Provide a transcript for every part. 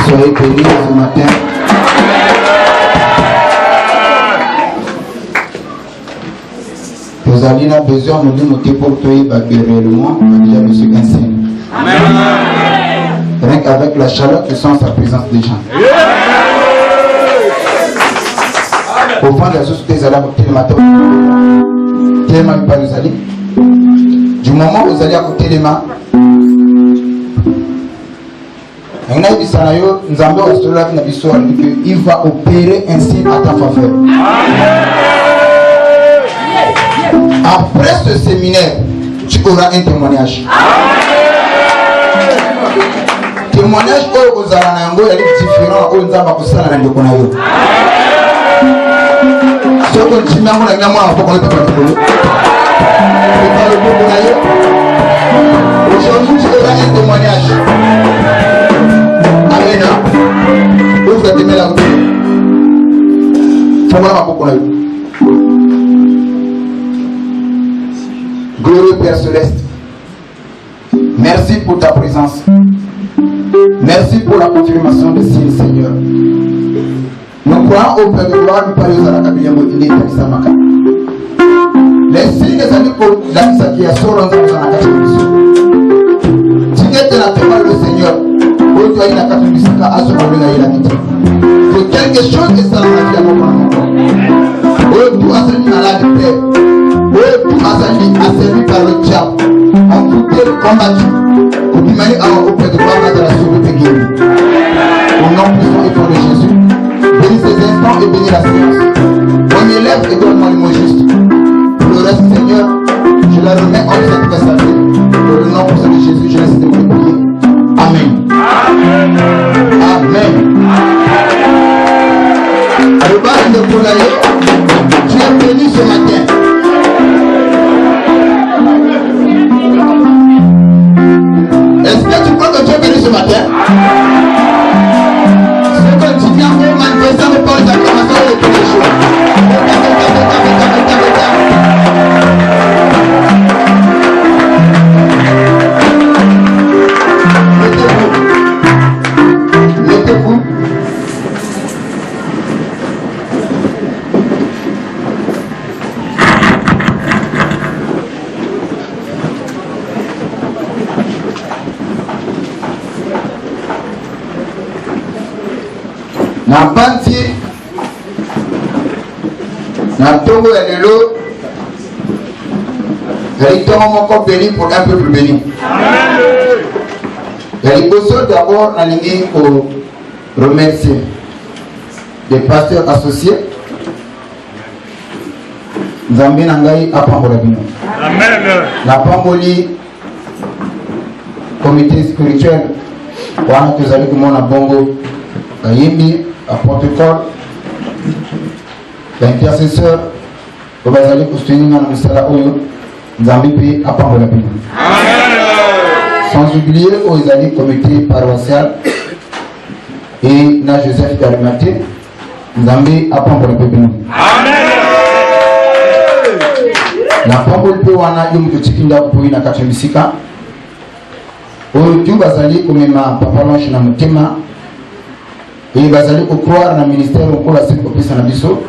Soyez bénis ce matin. Vous avez besoin de nous noter pour toi réellement, déjà je suis enseigne. Rien qu'avec la chaleur que sent sa présence déjà. Au fond de la société, vous allez côté le matin. Tellement pas vous allez. Du moment où vous allez à côté les mains, il va opérer ainsi à ta faveur. Après ce séminaire, tu auras un témoignage. Témoignage aux Zaranango est différent aux Zabakusana et Yokonayo. Ce que tu m'as dit, c'est aujourd'hui, tu auras un témoignage. Amen. Ouvre tes mains là. Faut voir beaucoup là. Glorieux Père Céleste, merci pour ta présence. Merci pour la confirmation de signes, Seigneur. Nous croyons au Père de gloire du Père de la Kabila Moïse et Samaka. Les signes des amis pour la Sakia sont dans la Kabila. Tu es la témoin le Seigneur. Pour toi, il a Kabila à ce moment-là, il a dit. Que quelque chose est ça dans la vie à mon corps. Oh, tout a servi à la paix. Oh, tout a servi par le diable. En tout cas, combattu. Pour demander auprès de toi de la sauveté guérie. Au nom puissant et fort de Jésus. Bénis ces instants et bénis la séance. Moi, mes lèvres et donne-moi le mot juste. Pour le reste, Seigneur, je la remets en cette presse sacrée. Pour le nom puissant de Jésus, je laisse de vous prier. Amen. Amen. Alors, bas de Poulaye, tu es béni ce matin. Est-ce que tu crois que tu es béni ce matin? Ce que tu viens pour manifester ne pas les acclamations et toutes les choses. Mettez-vous. Na panti na tongo ya lelo yali tongo moko béni pour un peuple béni. Yali boso d'abord nalingi ko remercier les pasteurs associés. Nzambe na ngai apambola bino. Amen. Na pamboli comité spirituel wana tozali komona bongo Kayimbi à protocole l'intercesseur pour bazali soutenir na musala oyo Nzambe pe apambola bino. Sans oublier aux alliés comité paroissial et na Joseph d'Arimathée Nzambe apambola bino. La pamboli pe wana yo mutotikinda kupoyi na katolisika oyo tu bazali komema papa longe na motema. Et bazali ko croire na ministère ko la seko pesa na biso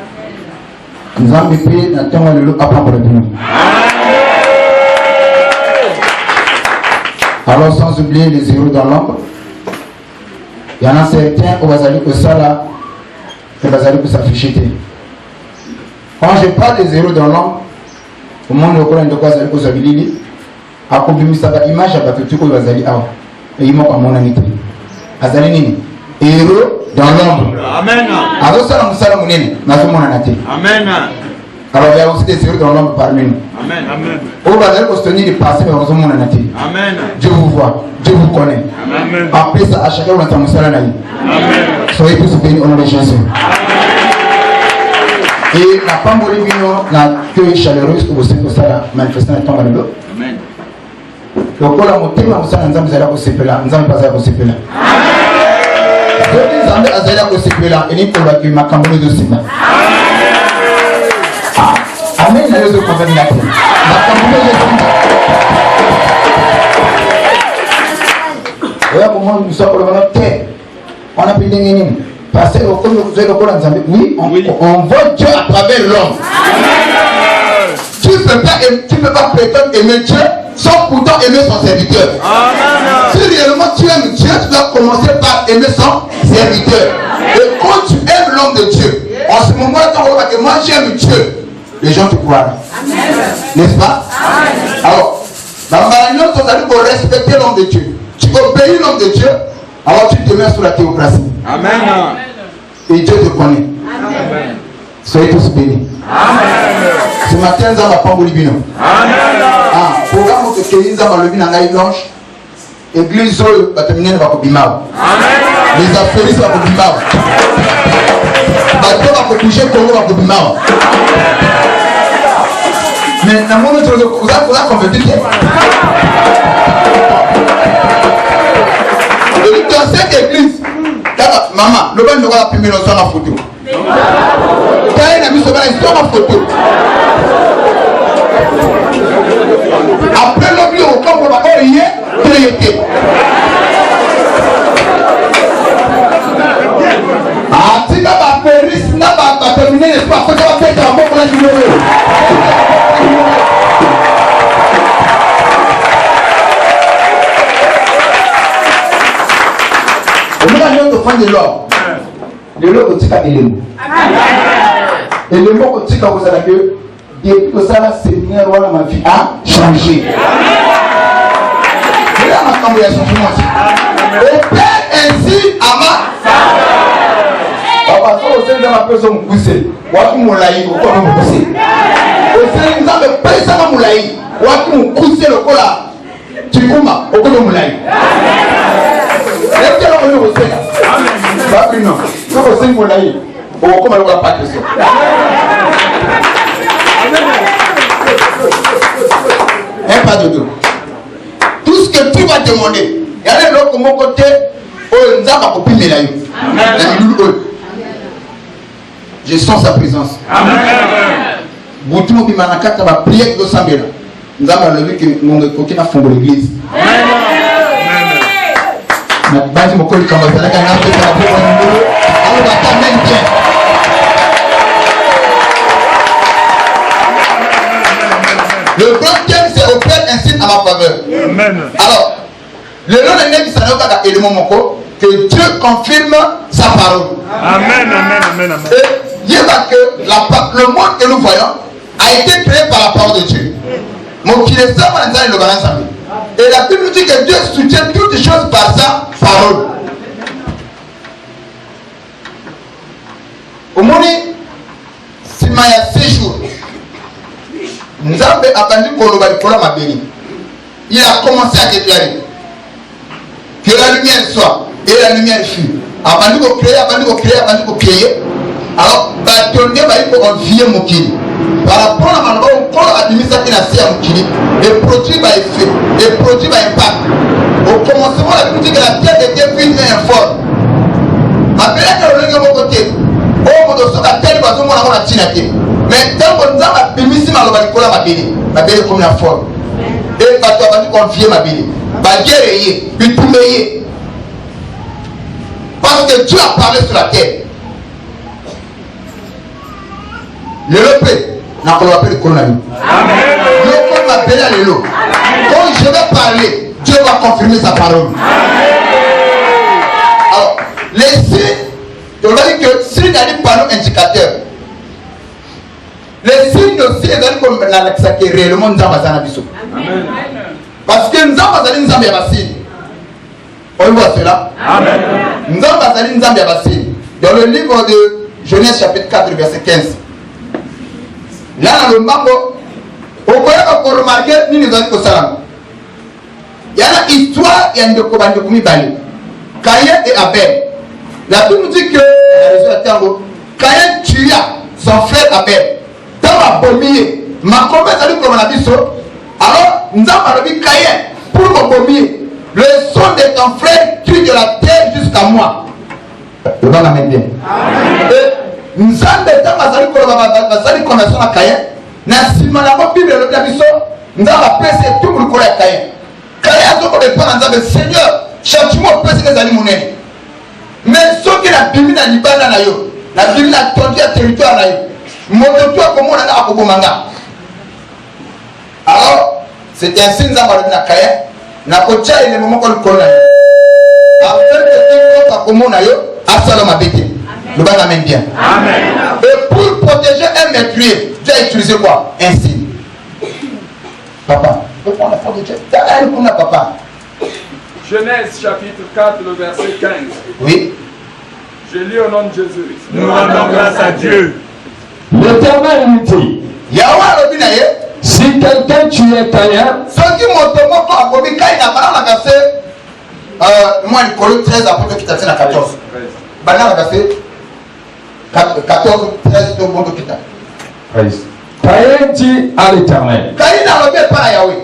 Nzambe pe na tonga lelo apambola bino. Alors sans oublier les zéros dans l'ombre, il y en a certains au bazali ko sala et bazali ko s'afficher. Quand je parle des zéros dans l'ombre, au monde ko la ndoko bazali ko zabilili akobimisa ba image ya batutu ko bazali awa et imo ko mona nité azali nini héros dans l'ombre. Amen. Alors ça nous sommes nés, nous sommes nés. Amen. Alors il y a aussi des héros dans l'ombre parmi nous. Amen. Amen. Au bazar pour soutenir les passés, mais nous sommes nés. Amen. Dieu vous voit, Dieu vous connaît. Amen. Après ça, à chacun on entend nous sommes nés. Amen. Soyez tous bénis au nom de Jésus. Et la pamboli vino na que chaleureuse que vous savez que ça manifesté dans ton monde. Amen. Donc là mon thème on s'en ensemble zala ko sepela, nzambe pas zala ko sepela. Nzambe azala ko sepela et ni ko ba ki makambo de sima. Amen na yezo ko venir là. Makambo de sima. Oya ko mo nous sommes le terre. On a pris des parce que oui, on voit Dieu à travers l'homme. Tu ne peux pas prétendre aimer Dieu sans pourtant aimer son serviteur. Amen. Si réellement tu aimes Dieu, tu dois commencer par aimer son serviteur. Et quand tu aimes l'homme de Dieu, en ce moment-là, quand on voit que moi j'aime Dieu, les gens te croient. N'est-ce pas? Amen. Alors, dans ma réunion, tu dois respecter l'homme de Dieu. Tu obéis l'homme de Dieu, alors tu te mets sur la théocratie. Amen. Et Dieu te connaît. Amen. Soyez tous bénis. Amen. Ce matin, nous allons apprendre Bolivino. Amen. Ah, programme que Kéliza va lever dans la blanche. Église va terminer dans le Bimao. Amen. Les affairistes vont au Bimao. Bateau va bouger Congo va au Bimao. Mais dans le monde, vous avez converti. Dans cette église, maman, le bon ne va pas primer dans la photo. Quand il a mis ce bain, il sort en photo. Après l'objet, on comprend pas où il est, il était. Ah, si tu as péri, si tu as terminé l'espoir, il faut que tu vas faire un bon pour la journée. De l'or. Le lot au tika élément. Et le mot au tika vous avez que depuis que ça Seigneur ma vie a changé. Et là ma femme a changé moi aussi. Opère ainsi à ma papa so Seigneur ma personne me pousser. Waki moulaï ou quoi me pousser. Le Seigneur me paye ça ma moulaï. Waki me pousser le cola. Tu kuma au cola moulaï. Est-ce que l'on est au Seigneur? Non, si vous êtes moulaï, on ne va pas que ça. Un pas de deux. Tout ce que tu vas demander, il y a des gens de mon côté, on n'a pas copié Mélaï. Je sens sa présence. Amen. Boutou Bimanakata va prier de Sambela. Nous avons levé que nous avons coqué dans fond de l'église. Le grand thème c'est opère ainsi à ma faveur. Amen. Alors, le nom de Némi Sanoka élément moko que Dieu confirme sa parole. Amen, amen, amen, amen. Et il y a que le monde que nous voyons a été créé par la parole de Dieu. Mon qui est ça, le balance. Et la Bible nous dit que Dieu soutient toutes les choses par sa parole. Au monde, si il y a 6 jours, nous avons attendu qu'on ma béni. Il a commencé à déclarer que la lumière soit et la lumière fut. Avant de créer, alors, il faut envier mon kili. Par rapport à ma on prend l'administration qui a fait à mon kili, les produits va effet, les produits va impact. Au commencement, la Bible dit que la terre était fine et informe. Ma béni est de mon côté. Oh, mon dossier, la terre va se voir la tinate. Mais tant qu'on a ma béni, si ma béni comme la forme. Et parce qu'on va confier ma béni. Va guérir, puis tout meilleur. Parce que Dieu a parlé sur la terre. Le repé, n'a pas appelé le coronavirus. Le corps m'a béni à l'élo. Quand je vais parler, Dieu va confirmer sa parole. Alors, les signes, je vous dis que si il y a des panneaux indicateurs, les signes aussi, ils ont comme l'Alexa qui est réellement nous avons besoin de. Parce que nous avons besoin de signes. On voit cela. Amen. Nous avons besoin de signes. Dans le livre de Genèse chapitre 4, verset 15. Là, dans le mambo, on peut remarquer que nous avons dit salam. Il y a une histoire, il y a une Koumi Bali. Caïn et Abel. La Bible nous dit que Caïn tua son frère Abel. Dans ma bombier, ma promesse a dit comme on a dit ça. Alors, nous avons dit Caïn pour mon bombier. Le son de ton frère tue de la terre jusqu'à moi. Le bon amène bien. Nous avons des temps à dire qu'on a son à Caïn. Nous avons Bible le Bible. Nous avons appelé tout le monde à Caïn. Caïn a dit qu'on est pas dans le Seigneur. Chaque mois, on peut se les animer. Mais ce qui a bimi dans Libana na yo, la bimi na tondu à territoire na yo. Moto toi comment on a akobomanga. Alors, c'est un signe d'abord na kaya, na kocha ile moment qu'on connaît. Après que tu comment on a yo, absolument bête. Le bas amène bien. Amen. Et pour protéger un meurtrier, Dieu a utilisé quoi? Un signe. Papa, il faut prendre la foi de Dieu. Papa. Genèse chapitre 4, le verset 15. Oui. Je lis au nom de Jésus. Nous rendons grâce à Dieu. L'Éternel lui dit, si quelqu'un tuait Caïn, ce qui m'a commis Caïn a verset moi Nicolo 13 après qui t'a dit à 14. Banana verset 14, 13 de bon qui t'a. Caïn dit à l'Éternel,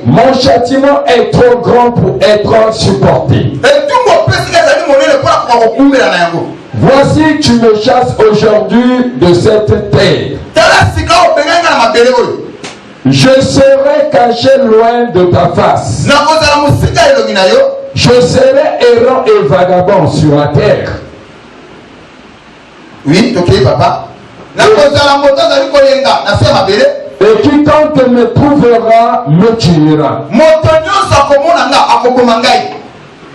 mon châtiment est trop grand pour être supporté. Voici, tu me chasses aujourd'hui de cette terre. Je serai caché loin de ta face. Je serai errant et vagabond sur la terre. Oui, ok, papa. Et quiconque me trouvera me tuera.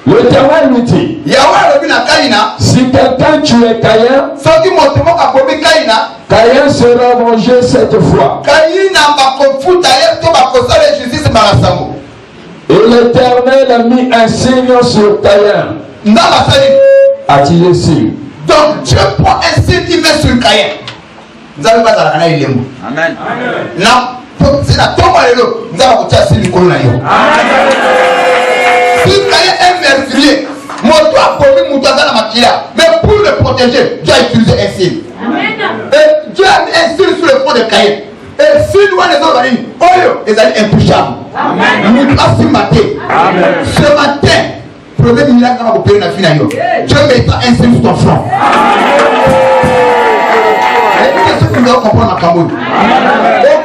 L'Éternel lui dit, si quelqu'un tuait Caïn, Caïn sera vengé cette fois. Et l'Éternel a mis un signe sur Caïn. A-t-il un signe? Donc Dieu prend un signe, il met sur Caïn. Vous n'avez pas la Amen. Non, c'est la tombe à l'élo. Nous avons un signe de Amen. Si Caïn est meurtrier, mon toit a commis mon toit dans la matière. Mais pour le protéger, Dieu a utilisé un signe. Et Dieu a mis un signe sur le front de Caïn. Et si nous les autres lignes, ils allaient intouchables. Nous devons se mater. Ce matin, premier miracle dans la la fin. Dieu mettra un signe sur ton front. Qu'est-ce que nous devons comprendre dans Cameroun? On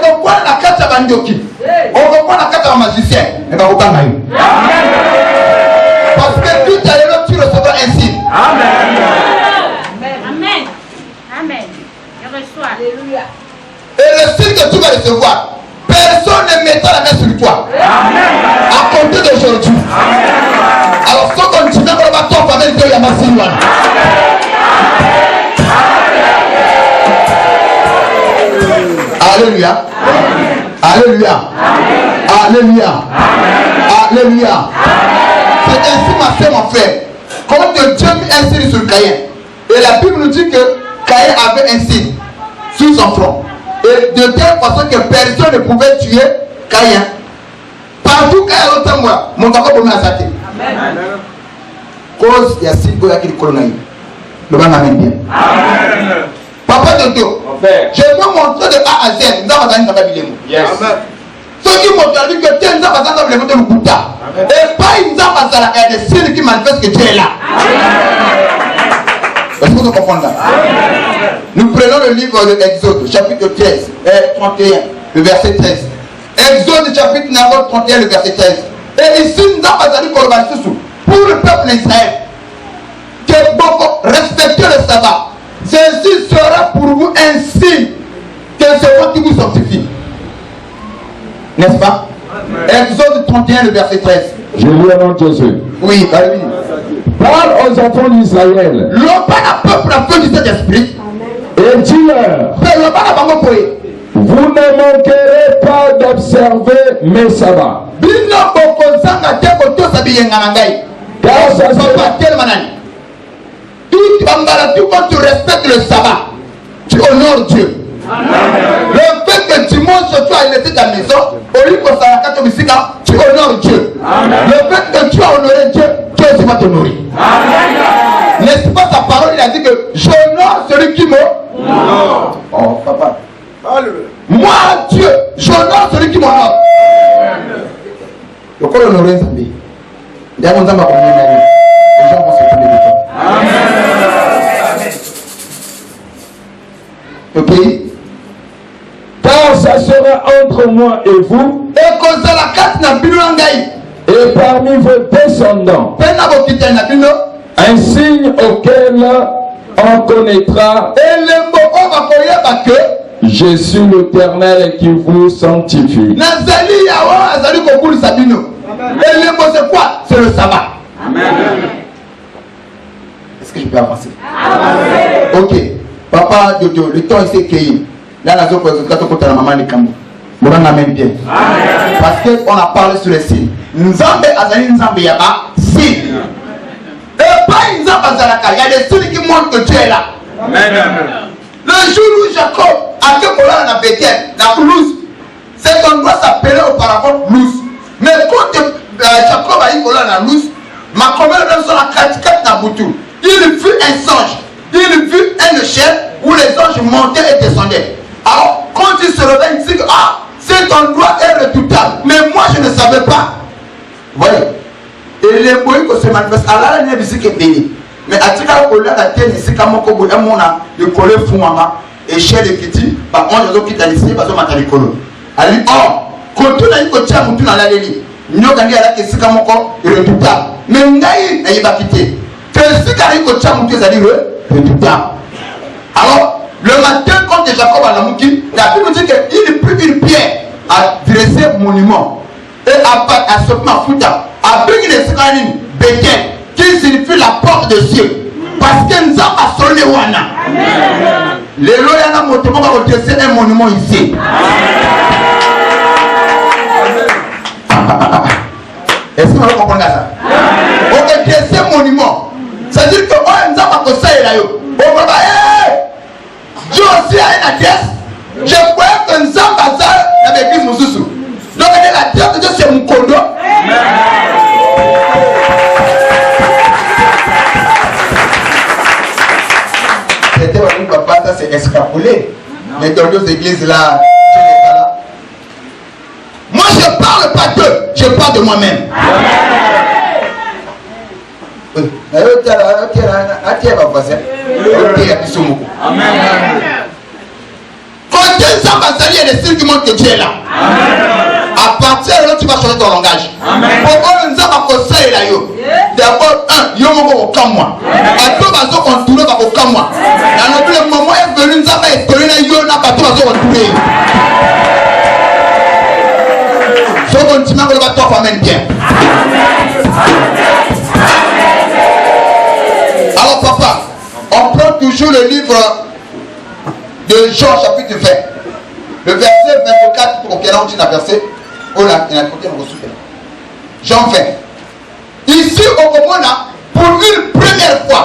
comprend la carte à Bandoki. On comprend la carte à magicien. Et bien, on va gagner. Parce que tout à l'heure, tu recevras un signe. Amen. Amen. Amen. Je reçois. Alléluia. Et le signe que tu vas recevoir, personne ne mettra la main sur toi. Amen. À compter d'aujourd'hui. Alors, ce qu'on dit, on va t'en faire de la massine. Alléluia. Alléluia. Alléluia. Alléluia. C'est ainsi, ma soeur, mon frère. Quand Dieu mit un signe sur Caïn, et la Bible nous dit que Caïn avait un signe sur son front. Et de telle façon que personne ne pouvait tuer Caïn. Partout Caïn a l'autre moi, mon papa peut m'assater. Amen. Cause, il y a six goya qui colonise. Le bon amène bien. Amen. Papa de Dieu, je peux montrer de A à Z. Nous avons gagné dans la Bible. Yes. Ceux qui m'ont dit que Dieu nous a passé dans le monde de l'Ukuta. Et pas une zamba zala, il y a des signes qui manifestent que Dieu est là. Est-ce que vous comprenez ça? Nous prenons le livre de Exode, chapitre 13, 31, le verset 13. Exode, chapitre 31, le verset 13. Et ici, nous avons dit pour le peuple d'Israël, que beaucoup respectez le sabbat. Ceci sera pour vous un signe que c'est moi qui vous sanctifie. N'est-ce pas? Exode 31, le verset 13. Je lis au nom de Jésus. Oui, allez. Parle aux enfants d'Israël. L'homme n'a pas pour la fin du Saint-Esprit. Et dis-leur, vous ne manquerez pas d'observer mes sabbats. Car ça tout quand tu respectes le sabbat, tu honores Dieu. Amen. Le fait que dimanche soir il était à ta maison, au lieu que tu honores Dieu. Amen. Le fait que tu as honoré Dieu, Dieu aussi va t'honorer. N'est-ce pas sa parole? Il a dit que j'honore celui qui m'honore. Oh papa. Moi Dieu, j'honore celui qui m'honore. Le corps honoré Zambé. Il y a un homme les gens vont se tourner de toi. Amen. Ok. Car ça sera entre moi et vous, et parmi vos descendants, Un signe auquel on connaîtra je suis l'Éternel qui vous sanctifie. C'est quoi? C'est le sabbat. Amen. Est-ce que je peux avancer? Amen. Ok. Papa Jojo, le temps ici est cueilli. Là, la zone de la maman de Kambo. Bon, on amène bien. Amen. Parce qu'on a parlé sur les signes. Nzambe azali Nzambe yaba signe. Et pas Nzambe azalaka. Il y a des signes qui montrent que Dieu est là. Amen. Le jour où Jacob a fait voler dans Bethel, la Luz, cet endroit s'appelait auparavant Luz. Mais quand Jacob a eu voler dans la Luz, ma commune sur la 44 Nabutu, il vit un songe, il vit un échelle où les anges montaient et descendaient. Alors, quand il se réveille, il dit que cet endroit est redoutable. Mais moi, je ne savais pas. Vous voyez? Et les mots qui se manifestent, Allah n'est pas que béni. Mais à tika kola la terre ici comme ko boya mona le coller fumama et chez les petits par contre les autres qui t'alisent parce que matali kolo ali quand tu n'as pas tia mutu na la leli nyoka ndia la ici comme ko redoutable mais ngai na yeba quitter que si kari ko tia mutu ça dit redoutable. Alors le matin quand Jacob a la muki la Bible dit qu'il prit une pierre à dresser monument et à ce moment futa a pris les scanines Bethel qui signifie la porte de Dieu. Parce que nous avons sonné Wana. Les loyaux ont monté pour redresser un monument ici. Est-ce que vous comprenez ça? On va dresser un monument. C'est-à-dire que nous avons conseillé là. On va dire, Dieu aussi a une adresse. Je crois que nous avons bazar dans l'église Moussoussou. Donc l'adresse de Dieu c'est mon condo. C'était un papa, ça c'est escapolé. Mais dans deux églises là, Dieu n'est pas là. Moi je parle pas d'eux, je parle de moi-même. Quand Dieu il y a des signes qui montrent que Dieu est là. À partir de là, tu vas changer ton langage. Pourquoi nous avons conseillé là? D'abord, yo moko au kamwa. À tout bazo contourner ba au kamwa. Dans le moment est venu nous avons installé na yo na ba tout bazo contourner. So continue à le battre famille bien. Alors papa, on prend toujours le livre de Jean chapitre 20. Le verset 24 pour qu'il y ait un verset. Oh là, il y a un côté de ressources. Jean 20. Ici au Comona, pour une première fois,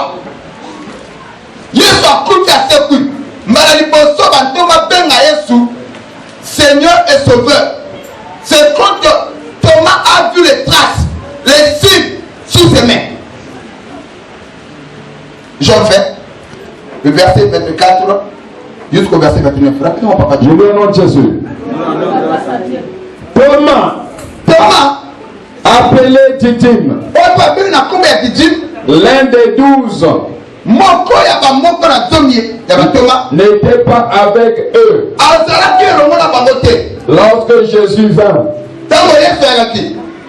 Jésus a cru qu'à ce coup, Malaliposo Bantoma Benga Yesu, Seigneur et Sauveur. C'est quand Thomas a vu les traces, les signes sous ses mains. Jean 20, le verset 24 jusqu'au verset 29. Rapidement, papa. Je veux le nom de Jésus. Thomas, appelé Didyme, l'un des 12, n'était pas avec eux lorsque Jésus vint.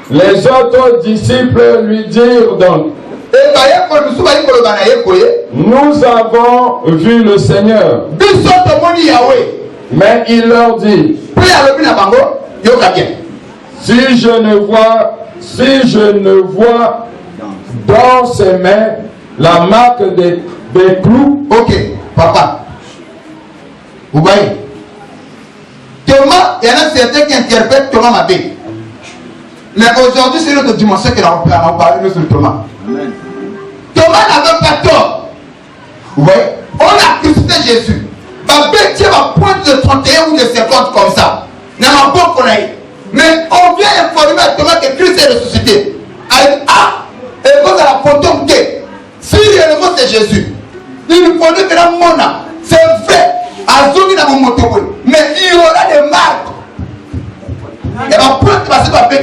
Les autres disciples lui dirent donc, nous avons vu le Seigneur. Mais il leur dit, si je ne vois dans ses mains la marque des clous. Ok, papa. Vous voyez, Thomas, il y en a certains qui interprètent Thomas Mabé. Mais aujourd'hui, c'est notre dimension qu'il a parlé sur Thomas. Amen. Thomas n'avait pas tort. Vous voyez, on a crucifié Jésus. Babé tient ma pointe de 31 ou de 50 comme ça. Mais on vient informer à Thomas que Christ est ressuscité. Et quand à la photo, si réellement c'est Jésus, il faut que la mona, c'est vrai, mais il y aura des marques. Et ma pointe va se passer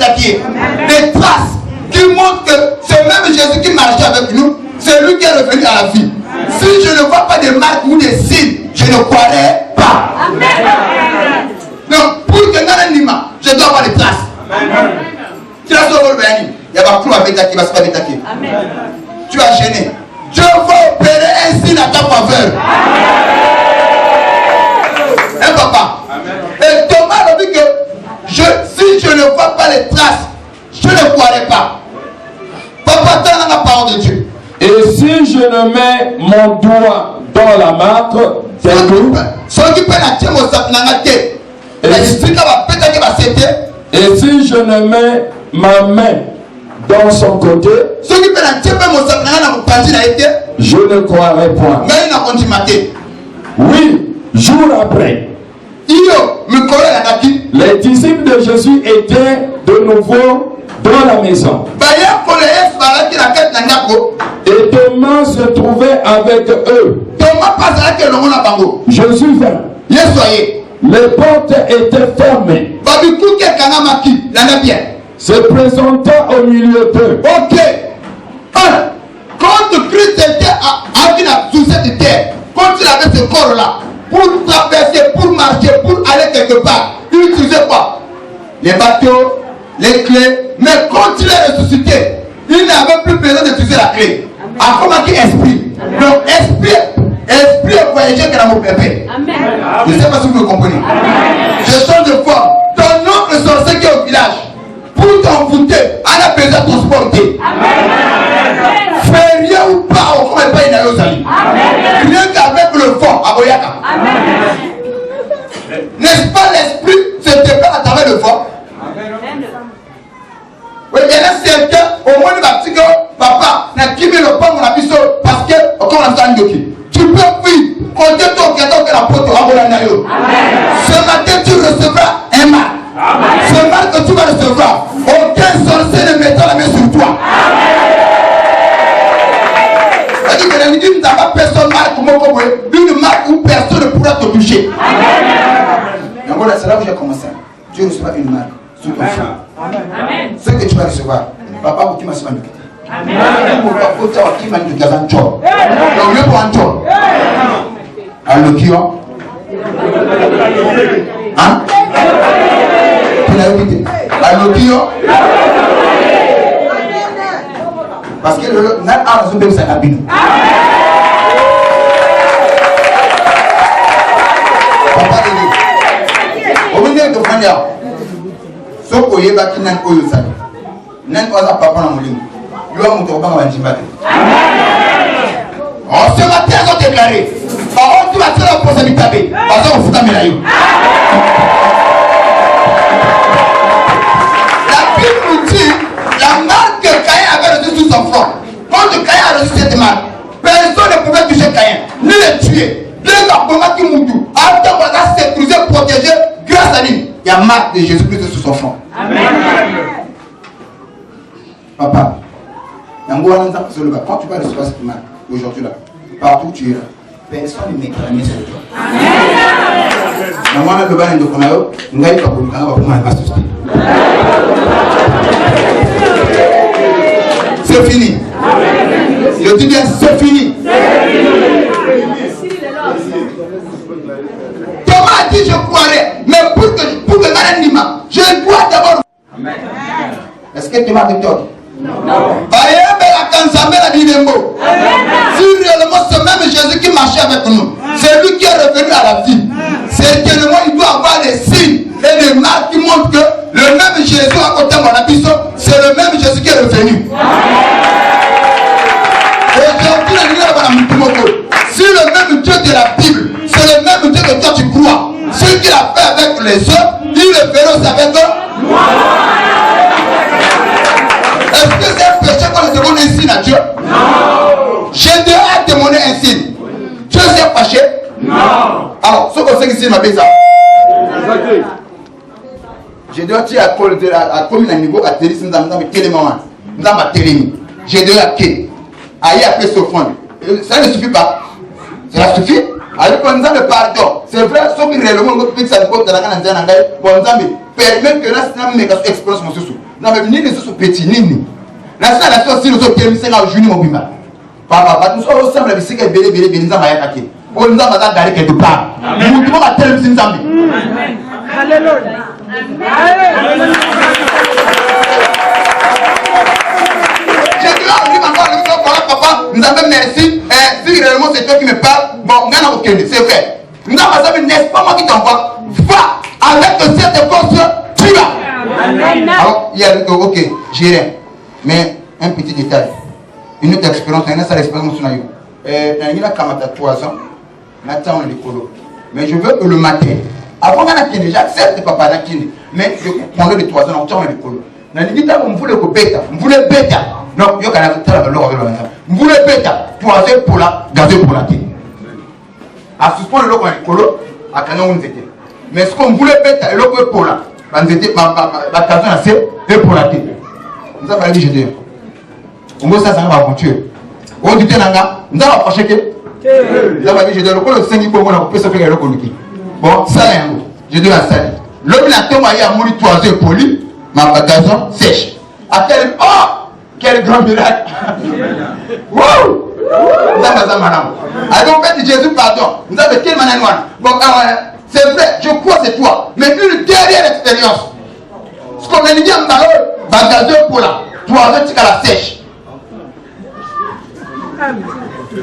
des traces qui montrent que c'est même Jésus qui marchait avec nous, c'est lui qui est revenu à la vie. Si je ne vois pas des marques ou des signes, je ne croirai pas. Amen. Donc, pour que je dois avoir des traces. Il y a pas de clou avec qui va se faire attaquer. tu as gêné. Dieu va opérer un signe à ta faveur. Hein, papa? Et Thomas a dit que si je ne vois pas les traces, je ne croirai pas. Papa, t'as la parole de Dieu. Et si je ne mets mon doigt dans la marque, c'est tout. Et si je ne mets ma main dans son côté, je ne croirai point. Oui, jour après, les disciples de Jésus étaient de nouveau dans la maison. Et Thomas se trouvait avec eux. Jésus vint. Les portes étaient fermées. Se présenta au milieu d'eux. Ok. Quand Christ était sur cette terre, quand il avait ce corps-là, pour traverser, pour marcher, pour aller quelque part, il utilisait quoi? Les bateaux, les clés. Mais quand il est ressuscité, il n'avait plus besoin d'utiliser la clé. À comment qu'il esprit. Donc esprit est voyagé que dans mon bébé. Je ne sais pas si vous me comprenez. Je change de forme. Ton oncle sorcier qui est au village, pour t'envoûter, elle a besoin de transporter. Fais rien ou pas, on ne peut pas y aller aux amis. Rien qu'avec le vent à Boyaka. N'est-ce pas l'esprit se dépend à travers le vent? Oui, il y en a certains, au moins de ma petite papa, n'a qui met le pain mon abisso parce que, comme on a dit, tu peux fuir, compter ton cadeau que la porte à Bolanayo. Ce matin, tu recevras un mal. Ce mal que tu vas recevoir, aucun sorcier ne mettra la main sur toi. C'est-à-dire que la Ligue n'a pas personne mal comme moi, une marque où personne ne pourra te toucher. Donc voilà, c'est là où j'ai commencé. Tu recevras une marque sur ton front. Ce que tu vas recevoir, papa, vous qui m'as suivi. Amen. Hein? Parce que le n'a pas raison de sa cabine. Papa de au milieu de Fania, ce que y a qui n'a pas eu ça. N'a pas papa dans mon lit. Lui a monté au banc à Njimate. On se matin, ils ont déclaré. On va tirer la responsabilité. Parce qu'on fout à Mélaïo. La Bible nous dit la marque que Caïn avait reçue sous son front. Quand Caïn a reçu cette marque, personne ne pouvait toucher Caïn, ni le tuer. Deux gars qui mouillent. Attends, on va sécuriser, protéger grâce à lui. Il y a la marque de Jésus-Christ sur son front. Amen. Papa, quand tu vas recevoir cette marque aujourd'hui là, partout où tu iras, personne ne mettra la main sur toi. C'est fini. Je dis bien, c'est fini. Thomas a dit je croirais, mais pour que je dois d'abord. Est-ce que Thomas a tort? Non. Si réellement c'est même Jésus qui marchait avec nous, c'est lui qui est revenu à la vie. Certainement il doit avoir des signes et des marques qui montrent que le même Jésus à côté de mon abysso, c'est le même Jésus qui est revenu. Aujourd'hui, si le même Dieu de la Bible, c'est le même Dieu que toi tu crois, ce qu'il a fait avec les autres, il le fera aussi avec eux. Est-ce que c'est un péché qu'on demande un signe à Dieu? Non. Gédéon a demandé un signe. Dieu s'est fâché? Non. Alors, ce qu'on sait ici, ma bêtise. Gédéon a commis un niveau à Télis, nous avons télément. Nous avons télémis. Gédéon a quitté. Aïe a fait s'offrande. Ça ne suffit pas. Cela suffit. Alors, nous avons le pardon. C'est vrai, ce qui est réellement notre pays, ça ne peut pas être dans un engagement. Bon, nous avons permis que nous avons une expérience. Nous avons ni les autres petits, ni. La nation aussi, nous sommes mis à Juni Mobima. Papa, nous sommes ensemble avec ce qui est belé, nous avons attaqué. On nous a gardé quelque part. Nous devons attendre le Zinzambi. Alléluia. J'ai dit là, on dit encore, papa, merci, si réellement c'est toi qui me parles, bon, c'est vrai. N'est-ce pas moi qui t'envoie? Va avec cette force, tu vas. Alors, il y a ok, j'irai. Mais un petit détail. Une autre expérience, une autre expérience, il a 3 ans, maintenant on est colo. Mais je veux que le matin, avant qu'on ait déjà, certes, papa n'a qu'une, mais je prends les 3 ans, on est colo. On voulait que bêta, on voulait bêta. Non, il y a on voulait bêta, 3 heures pour la, garder pour la tête. À suspendre le local colo, à canon on était. Mais ce qu'on voulait bêta, le local pour la, on était, ma canon assez, et pour la tête. Nous avons dit, je dis, on va ça, ça va aventure. On dit, nous avons approché que, nous avons dit, je dis, le colo 5 pour moi, on peut se faire le colo. Bon, ça, je dis à ça. L'homme n'a pas moyen à mourir 3 heures pour lui. Ma bagason sèche. À quel... Oh! Quel grand miracle! Wow! Alors, fait Jésus, pardon. Nous avons quelle manière noire? Bon, c'est vrai, je crois c'est toi. Mais une dernière expérience. Ce qu'on a dit en bagason pour la 3 heures, tu as la sèche.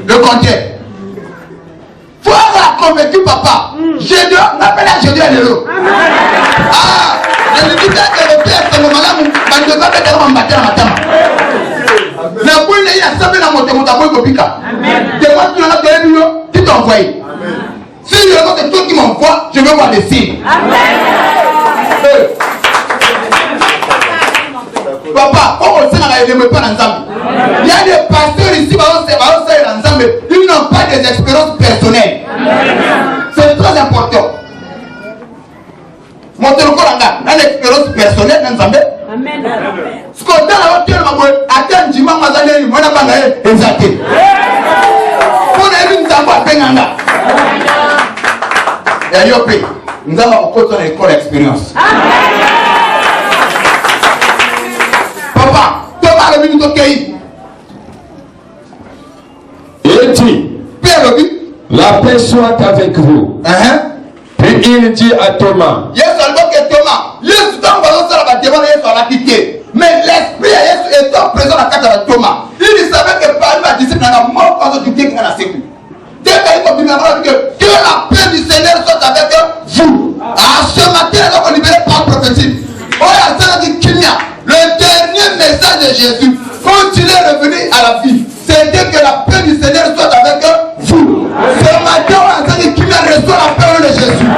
Le contraire. Faut avoir convaincu papa. Jésus, on appelle à Jésus à l'eau. Ah! Je lui dis que le père, c'est le malade, mais je ne vais pas faire un matin à matin. La boule, il a sapé dans mon témoin de Pika. Témoin, tu n'as pas de tu t'envoies. Si je vois que toi qui m'envoie, je veux voir des signes. Papa, on sait qu'il ne me pas ensemble. Il y a des pasteurs ici, ils n'ont pas des expériences personnelles. C'est très important. Mon téléphone a une expérience personnelle dans Zambé. Amen. Ce qu'on a là, tu as atteint du moment où tu as été exalté. On a vu nous avons fait un an. Et nous avons encore une école d'expérience. Papa, Thomas le minute ok. Il dit, Père le but, la paix soit avec vous. Puis il dit à Thomas, mais l'esprit étant présent dans la carte de Thomas, il savait que par la disciple n'a pas mort quand il dit qu'il a sécu. Dès qu'il a dit que la paix du Seigneur soit avec vous. À ce matin, on libéré par prophétie. Le dernier message de Jésus, quand il est revenu à la vie, c'était que la paix du Seigneur soit avec vous. Ce matin, on a dit qu'il reçoit la paix de Jésus.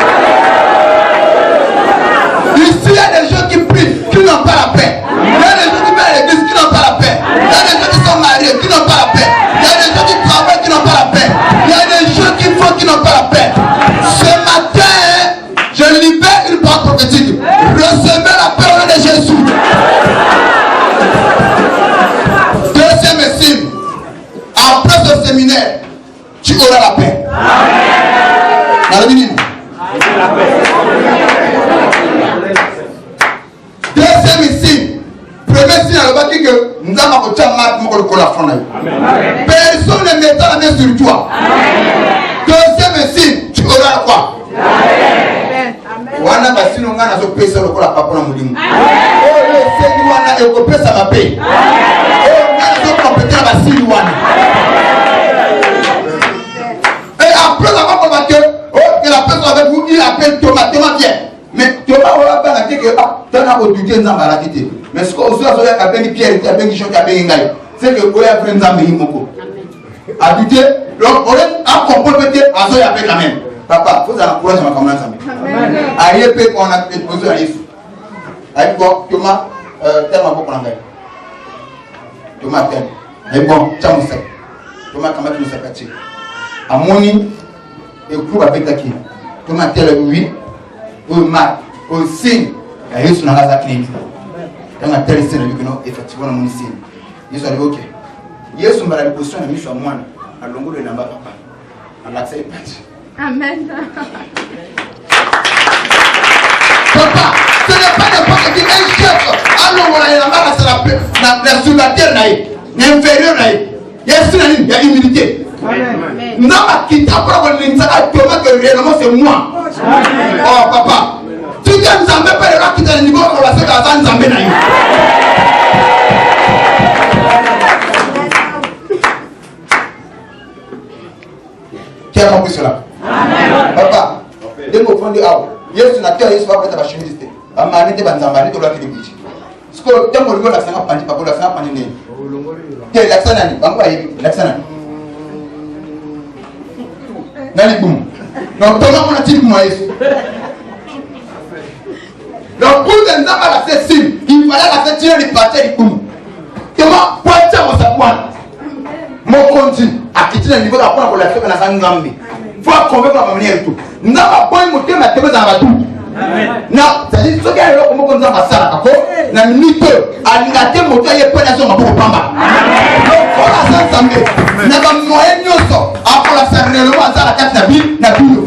Ici, il y a des gens qui prient, qui n'ont pas la paix. Il y a des gens qui vont à l'église, qui n'ont pas la paix. Il y a des gens qui sont mariés, qui n'ont pas la paix. Il y a des gens qui travaillent, qui n'ont pas la paix. Il y a des gens qui font, qui n'ont pas la paix. Ce matin, je libère une parole prophétique. Recevez la parole de Jésus. Deuxième signe. Après ce séminaire, tu auras la paix. Dans le minimum. Deuxième signe. Premier signe, alors que nous avons la personne ne mettra la main sur toi. Deuxième signe, tu auras quoi? Wana basi no ngana zo pesa lokola papa na mulimu. Oh le seigneur wana eko pesa ma paix. Oh ngana zo compéter basi wana. Et après avoir combattu, oh que la personne avec vous, il appelle Thomas, Thomas vient. Mais Thomas on va dire que Thomas a douté nzamba la quitté. Mais ce qu'on soit avec Abel Pierre, avec Jean Abel Ngai, c'est que Oya frère nzamba yimoko. A douté, donc on a compris peut-être à Zoya avec la même. Papa, vous avez encouragé ma camarade Zambé. Aïe, peut qu'on a posé à Yesu. Aïe, bon, Thomas, t'aimes un peu qu'on a fait. Thomas, t'aimes. Aïe, bon, t'aimes ça. Thomas, comment tu nous as fait? À Moni, et au club avec Taki. Thomas, t'aimes oui, au mat, au signe. Aïe, Yesu n'a pas la clé. Thomas, t'aimes signe, effectivement, mon signe. Yesu a dit, ok. Yesu m'a la position de Michel Moine, à l'ongo de Namba Papa. À l'accès est parti. Amen. Papa, ce n'est pas n'importe qui, un chef. Alors, on a sur la terre, il y a inférieur, il y a humilité. Nous avons quitté pour que réellement c'est moi. Oh, papa, tu viens de Zambé, pas le quitter le niveau, on va se faire dans Zambé. tu as eu souvent ta chemise. Amani te banzambani to la kidibiji. Sko tango ligo la sanga pandi papo la sanga pandi ne. Ke la sana ni bango ayi la sana. Nali boum. Donc comment on a dit moi Yesu. Donc pour que nous avons la fait signe, il fallait la faire tirer les parties du boum. Comment pointer mon sapouan. Mon continue à quitter le niveau de la pour la faire dans la sangambi. Faut convaincre la manière et tout. Nous avons pas eu mon thème à te mettre dans la tout. Non, c'est-à-dire ce qu'il y a là comme on a passé à la minute à l'ingate moto y est pas nation pour pamba. Donc pour la sangambi, n'a pas moyen nyoso à pour la faire réellement à la carte na bi na bio.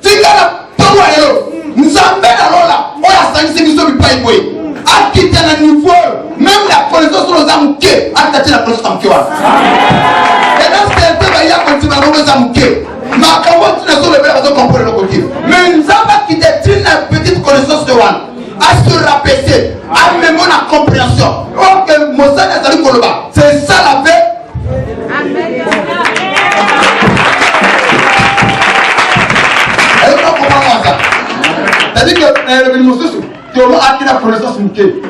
Tingala tomo yo, nzambe na lola, o la sangisi biso bi pa iboy. A quitter le niveau, même la connaissance sur les amouqués, a quitter la connaissance amouquée. Et dans ce cas, il y a continué à nous amouquer. Mais comment tu ne sauves pas la raison qu'on peut le côté. Mais nous avons quitté une petite connaissance de Wan. À se rabaisser, à même la compréhension. Ok, Moussa n'a pas dit Koloba. C'est ça la paix. Amen. Et on comprend ça. C'est-à-dire que le Moussa, tu as acquis la connaissance mouquée.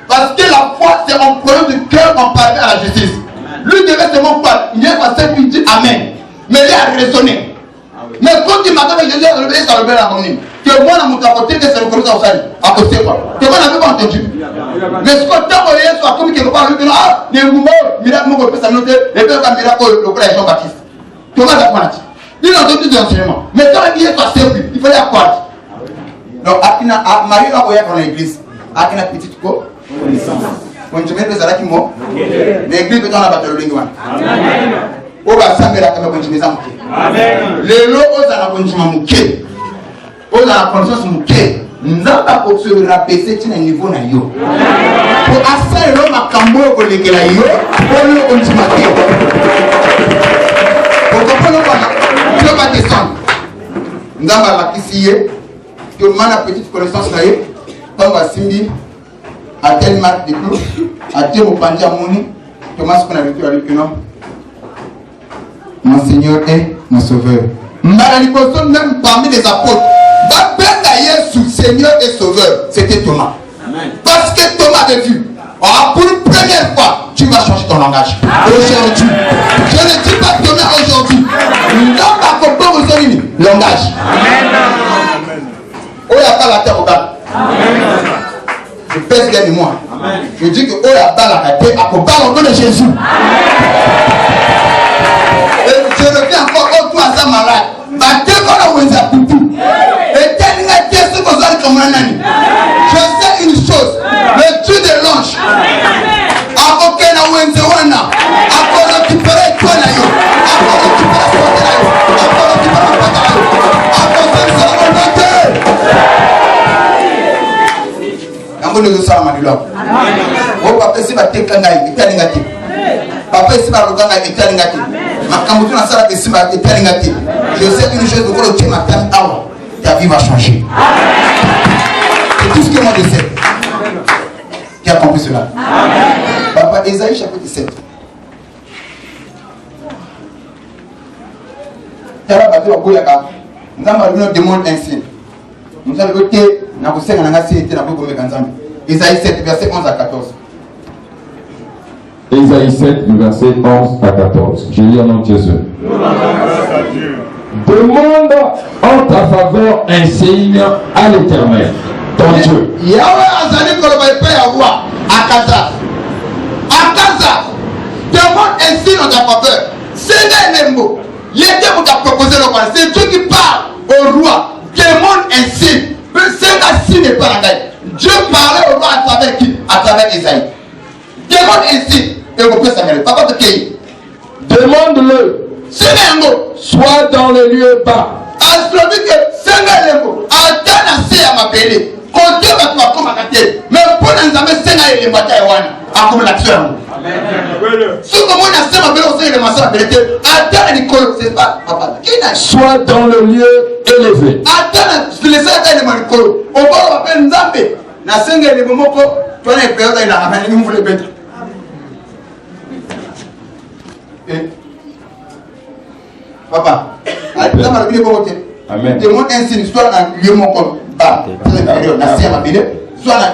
Parce que la foi, c'est un problème du cœur comparé à la justice. Lui devait seulement pas. Il est passé puis il dit Amen. Mais il a raisonné. Mais quand il m'attend, Jésus a levé sa rebelle à mon île. Que moi, dans mon côté, que c'est le commissaire au salut. À côté quoi. Que moi, n'avais pas entendu. Mais ce que tant qu'on est, soit comme quelque part, lui dit ah, il y a un mouvement, miracle, mon côté, ça me note, et puis un miracle, le collège Jean-Baptiste. Comment ça prend? Il a entendu des enseignements. Mais quand il est passé, il fallait accroître. Donc, Marie a voyagé dans l'église. Akina petite quoi? Quand tu mets des alaki mo, l'église peut en abattre le lingouan. O va s'amener la caméra continuer à mouquer. Les lots aux à la continuer à mouquer. Aux à la conscience mouquer. Nous n'avons pas pour se rabaisser à un niveau na yo. Pour assailler l'homme à cambo pour les gars yo, pour le continuer à mouquer. Pour comprendre quoi? Tu vas descendre. Nous avons la kissier. Que man a petite connaissance là. Comme va Simbi. À tel marque de clous, à tel au Pandia Mouni, Thomas qu'on a vécu avec un homme. Mon Seigneur est mon Sauveur. Maraliposon, même parmi les apôtres, Jésus, Seigneur et Sauveur, c'était Thomas. Amen. Parce que Thomas avait vu, pour une première fois, tu vas changer ton langage. Aujourd'hui, je ne dis pas Thomas aujourd'hui, non pas comprendre aujourd'hui, langage. Amen. Oh, il n'y a pas la terre au bas. Je pèse bien de moi. Amen. Je dis que oh la balle à la tête, à combattre au nom de Jésus. Et je le fais encore autour à sa malade. Ma Dieu, quand on vous a poutou. Et tel n'est pas ce qu'on a comme un ami. Je sais une chose. Le Dieu de l'ange. À aucun Wenzewana. À quoi récupérer toi là. À quoi récupérer toi là. À quoi récupérer toi là. À quoi récupérer toi là. Nous sommes à oh papa si va te kanga italingati papa si va luganga italingati makambutu na sala que si va italingati je sais une chose pour le qui m'attend awa ta vie va changer. C'est tout ce que moi je sais. Qui a compris cela? Papa Ésaïe chapitre 7. Tala batu wa koyaka nzamba lino demande ainsi nous allons voter na kusenga na ngasi ete na boko mekanzambi. Ésaïe 7, verset 11 à 14. Ésaïe 7, verset 11 à 14. Je lis au nom de Jésus. Demande en ta faveur un signe à l'Éternel, ton Dieu. Yahweh azali koloba epai ya roi Akaza. Akaza, demande un signe en ta faveur. C'est un mot. Il était pour te proposer le roi. C'est Dieu qui parle au roi. Demande un signe. C'est un signe par la taille. Dieu parlait au roi à travers qui? À travers Isaïe. Demande ainsi. Et vous pouvez s'améliorer. Papa te cueille. Demande-le. C'est un mot. Sois dans les lieux bas. Astronomique que c'est un mot. Attends à m'appeler. Quand Dieu va te comme à côté. Mais pour nous amener, c'est un mot. Accumulation. Ce que moi, je sais aussi le massacre de l'été. Attends à l'école. C'est pas papa. Sois dans le lieu élevé. Attends, je les ai à l'école. On va appeler Nzambe. Na senga le momoko. Tu as une période il a ramené nous voulons mettre. Papa, Amen. Tout le monde insigne, soit dans le lieu mon corps bas, c'est-à-dire dans la soit dans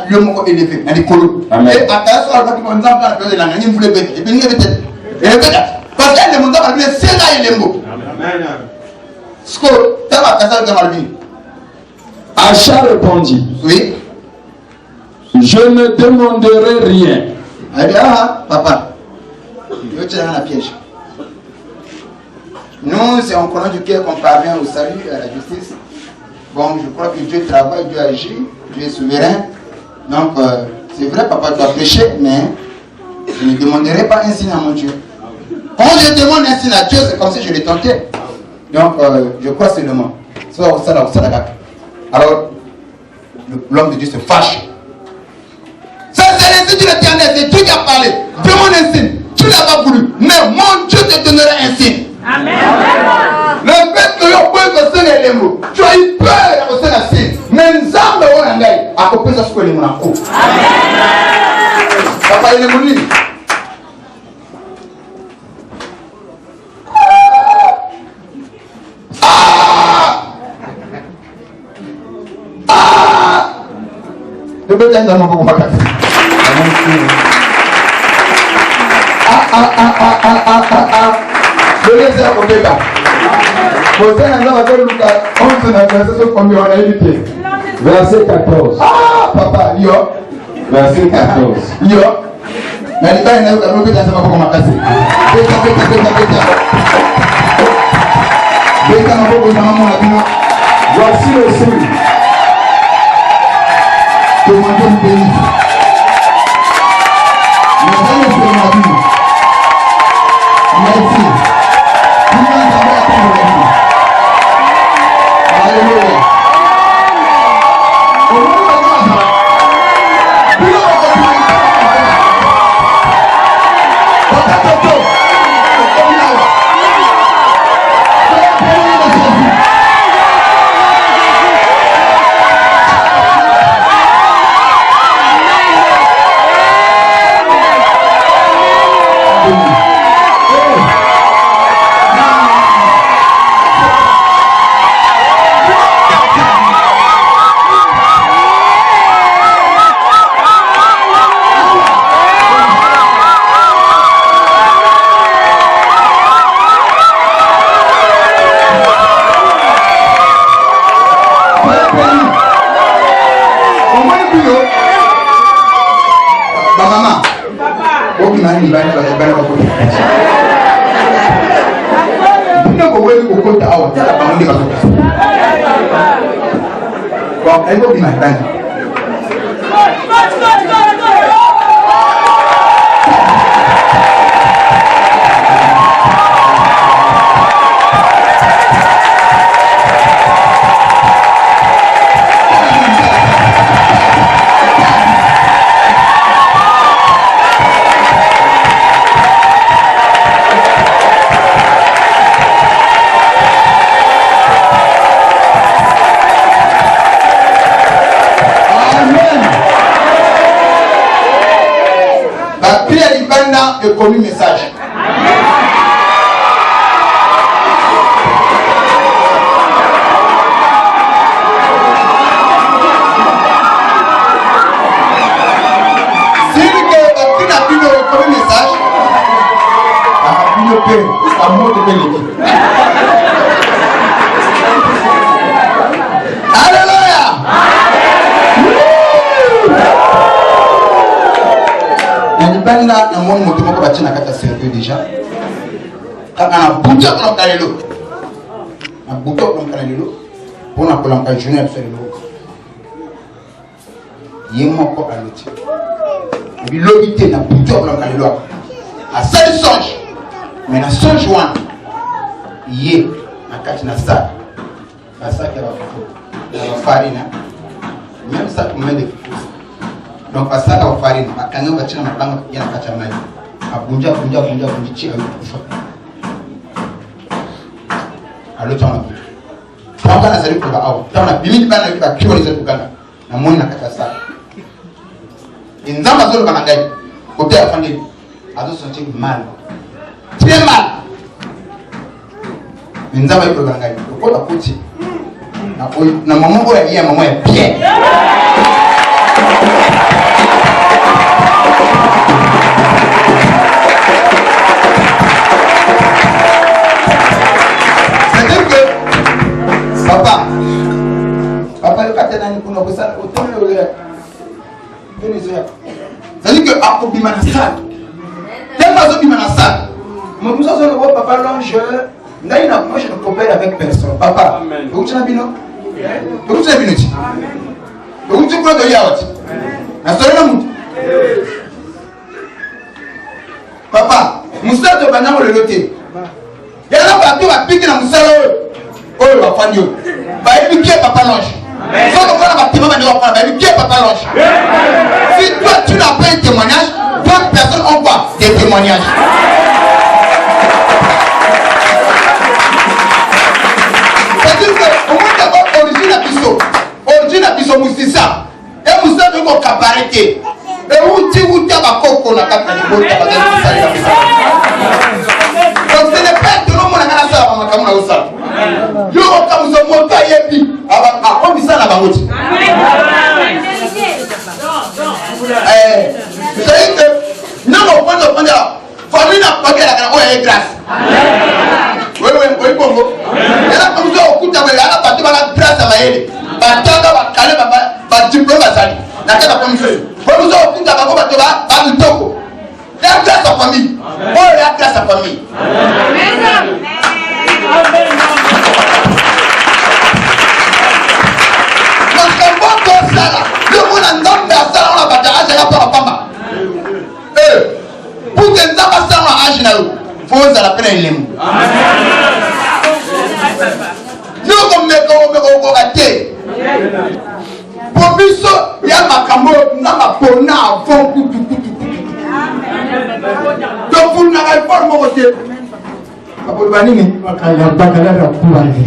le lieu mon corps élevé, dans les colons. Et à travers ça, on va dire que la langue, il voulait bête. Et puis, il y avait peut-être. Parce qu'elle est montée par lui, c'est là il est mot. Amen. Ce que tu as passé dans la vie. Acha répondit. Oui. Je ne demanderai rien. Elle dit, ah, papa, je te dans la piège. Nous, c'est en courant du cœur qu'on parvient au salut, à la justice. Bon, je crois que Dieu travaille, Dieu agit, Dieu est souverain. Donc, c'est vrai, papa doit pécher, mais je ne demanderai pas un signe à mon Dieu. Quand je demande un signe à Dieu, c'est comme si je l'ai tenté. Donc, je crois seulement. Alors, l'homme de Dieu se fâche. C'est l'insigne de l'Éternel, c'est Dieu qui a parlé. Demande un signe. Tu n'as pas voulu, mais mon Dieu te donnera un signe. Amen. Le fait que tu as eu peur de la signe, mais nous avons un gars à couper ça sur les mots. Papa, il est moni. Le bétail dans mon beaucoup. Le laisser à côté là. Vous savez, nous avons Lucas 11 verset combien on a évité. Verset 14. Ah, papa, yo. Verset 14. Yo. Mais il va y avoir un peu de temps pour m'acasser. Voici le signe. Demandez le pays. Merci. Bon, elle va bien maintenant. Et connu message. Si tu n'as plus de message, ça monte de l'équipe. Alléluia. Là, dans mon moto, je vais vous déjà. Quand on a bouté pour le l'eau, on a bouté pour l'eau, pour la journée à faire l'eau. Il y a mon corps à l'autre. Et puis l'eau, il a bouté pour l'eau. À ça, il songe. Mais dans son joint, il y a un catch na ça. Ça qui va faire farine. Même ça pour mettre des fous. Donc à ça, on va farine. À quand on va tirer ma langue, il y a un catch à main. À bunja, tirer avec le feu. À l'autre, on a bouté. Quand on a zéro pour la haut, quand on a bimé, on a créé les autres gars. On a moins na catch à ça. Et nous avons besoin de la gagne. Côté à fond, à se sentir mal. Très mal. Nous avons eu le gagne. Pourquoi tu coaches? Na maman oyo ya maman est bien. C'est-à-dire que papa le katana ni kuna kusala utone ole. C'est-à-dire que akobima na salle. Tellement azobima na salle. Mon tout ça c'est le papa l'ange. Moi je ne coopère avec personne. Papa, vous êtes bino? Vous êtes bino? Vous êtes quoi de yaouti? Papa, Moussa de Banamo le loté. Il y a un bateau à piquer dans Moussa. Oh, il va prendre. Bah, il est papa l'ange. Faut qu'on prenne un bâtiment, il va prendre. Il est papa l'ange. Si toi tu n'as pas un témoignage, d'autres personnes ont pas des témoignages. C'est-à-dire que au moins d'abord origine à biso musisa et musa de ko kabarete et uti abakoko na kaka ni bota ba donc ce n'est pas tout le monde na ça ba makamu na usa yo ko kamuso moto yebi aba ko bisa na bangoti c'est que non on prend famille na pas que la kana o est grâce oui bongo era comme ça okuta ba ala patu ba grâce ba yele ba tanga ba kale ba diplôme bazali na kaka comme ça comme ça okuta ba ko ba bitoko la grâce à famille oh la grâce à famille amen parce que bon comme ça là le monde en donne dans ça on a pas d'âge là pour pamba pour que ça passe dans âge là faut ça la peine lemu yo comme me ko gâté pour biso ya makambo na mapona avant kutu donc vous n'avez pas mon côté apo banini bakala ra kuani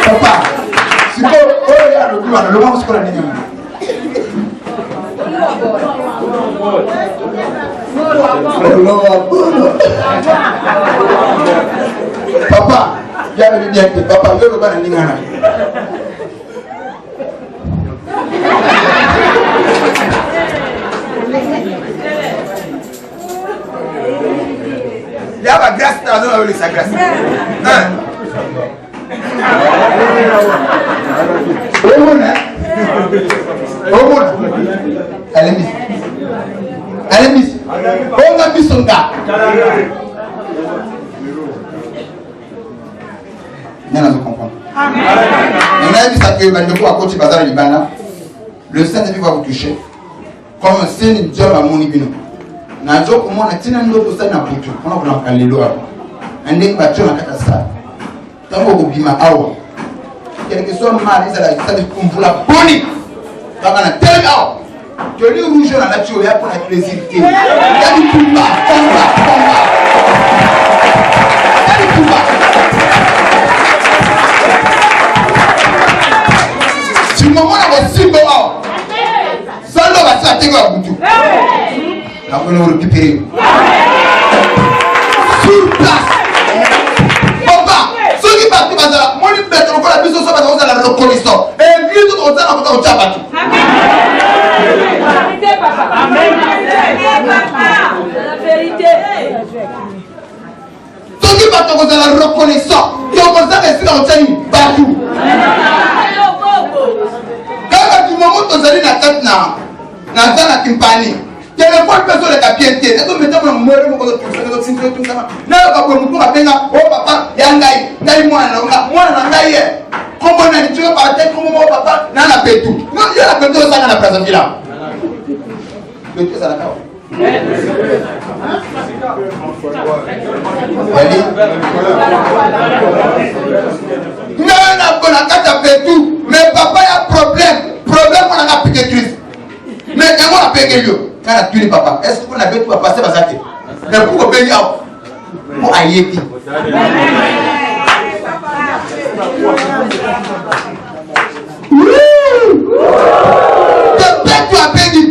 papa siko oya lo kuana lo vamos con la niña papa, bien papa, je veux pas aller il y a la grâce dans la sa grâce. Elle est mise. On a mis son gars. Nous comprenons. On a dit ça que le Saint-Esprit va vous toucher. Comme c'est une job à mon ibino. Na job comme on a tina ndo to sana putu. On a voulu en lelo. Ande ba tona kata sa. Tango ko bima awa. Quel que soit mal, ça la kumvula boni. Baba na tel awa. Que le rouge dans la nature est pour la plaisir. Il y a du combat. Il y a du combat. Si le moment où on va ça ne va pas se faire à bout. Après, on va récupérer. Sur place. Papa, ceux qui partent, moi, je vais te la mission, ça va dans la reconnaissance. Et l'église, on va dans le tabac. Amen. La vérité. Ceux qui partent dans la reconnaissance, qui ont commencé à rester dans le tabac, partout. Quand tu m'as montré dans la tête, na kimpani téléphone personne est bien té et donc maintenant moi je me connais tout ça na ba ko mutu apenga oh papa ya ngai mwana na ngai comment na tu vas pas tête comment papa na na petu non il y a la petu ça na place villa petu ça la kawa non na bona kata petu mais papa ya problème on a piqué Christ. Mais quand on a payé lui, quand on a tué papa, est-ce qu'on avait tout à passer par ça? Mais pour payer pour aïe. Tu as payé.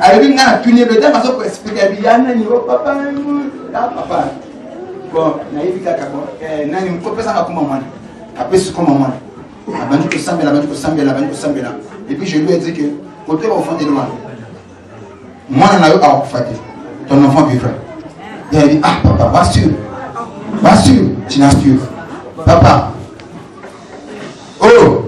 Arrivé, on a tué le temps parce qu'on expliquait à Biana, papa. Là, papa, bon, naïvi kaka bon, nani mkopesa na kuma mwana. Après c'est comme moi. La banque de Sambela, la banque de Sambela, la banque de Sambela. Et puis je lui ai dit que côté au fond de loin. Moi on a eu à faire ton enfant vivra. Il a dit ah papa, va sûr, tu n'as sûr. Papa. Oh.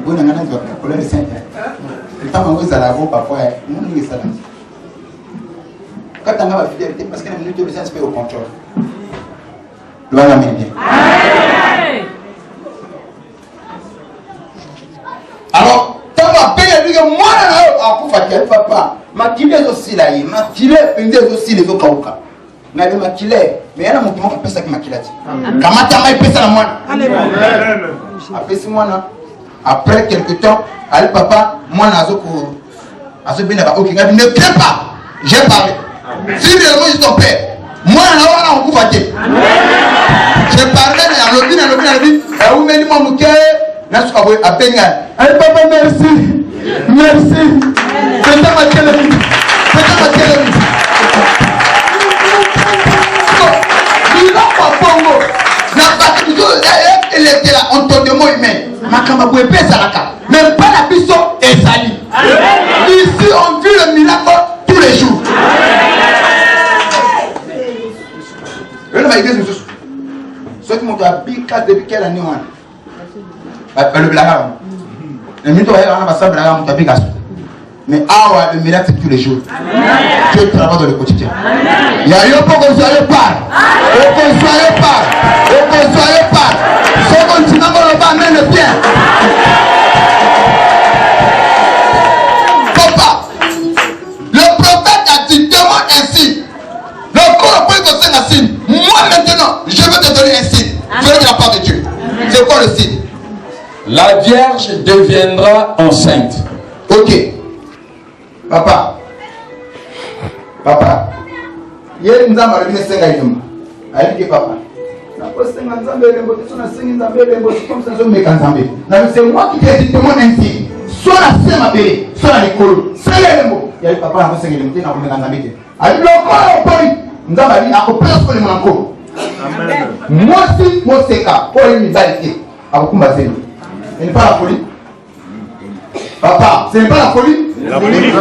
Bon, on a un colère de Saint. Quand on vous a la voix, parfois, on est ça. Quand on a la fidélité, parce qu'elle a minute de besoin au contrôle. Loin la main bien. Alors, quand on a payé, moi, on a fait papa. Ma kilé aussi là, ma kilé, une des aussi les autres cas. Mais ma kilé, mais elle a mon qui pèse avec ma kilé. Comment tu as pèse la moine? Après 6 mois là. Après quelques temps, allez papa, moi ne crains pas, j'ai parlé. Si réellement je ton père, moi on vous fatigué. J'ai parlé, papa merci, merci. C'est ma télévision. Elle était là, on te demande humain. Même pas la puissance est salie. Ici, on vit le miracle tous les jours. Ceux qui m'ont dit depuis quelle année le blague. Le minute où on a mais le miracle c'est tous les jours. Dieu travaille dans le quotidien. Il y a eu pour que vous soyez pas. Ce continent ne va même bien. Papa, le prophète a dit demande un signe. Le corps peut te donner un signe. Moi maintenant, je veux te donner un signe. Venez de la part de Dieu. C'est quoi le signe? La Vierge deviendra enceinte. Ok. Papa. Il y a une dame qui est allez papa. C'est moi qui t'ai dit demande un signe. Soit la sème à bébé, soit la l'école. C'est les mots. Il y a le papa qui a fait le mot. Allez, le corps au pays. Nous avons dit à peu près ce que nous avons. Moi aussi, moi c'est cas. Pour une égalité. À vous combattre. Ce n'est pas la folie. Papa, ce n'est pas la folie. La folie.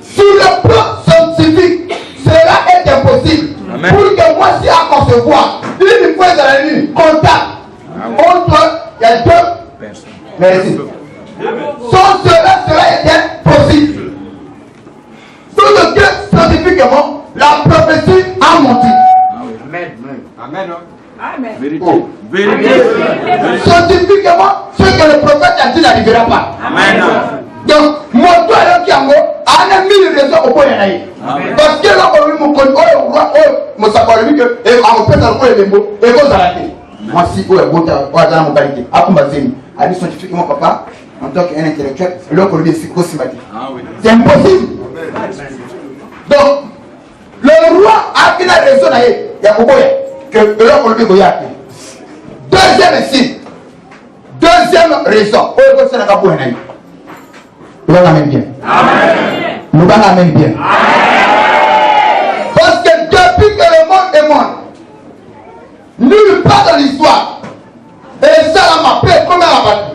Sur le plan scientifique, cela est impossible. Amen. Pour que moi si à concevoir une fois dans la nuit, contact entre il y a deux personnes. Merci. Sans cela est impossible. Sur le plan scientifiquement, la prophétie a menti. Amen. Vérité. Scientifiquement, ce que le prophète a dit n'arrivera pas. Amen. Donc, moi, toi, là, qui a mot, on a mis les raisons au point de parce que là, on me connaît, on s'appelle lui que, et on peut dans le point de mots, et vous arrêtez. Moi, si vous êtes bon, vous êtes dans mon qualité. À combattre, à dire scientifiquement, papa, en tant qu'un intellectuel, l'homme qu'on lui est psychosymatique. C'est impossible. Donc, le roi a fait la raison, il y a beaucoup que l'homme qu'on lui est goyé. Deuxième signe, deuxième raison, c'est la capoeira. Nous allons même bien. Amen. Nous allons même bien. Amen. Parce que depuis que le monde est monde, nulle part dans l'histoire, et ça m'a fait comme un abattu.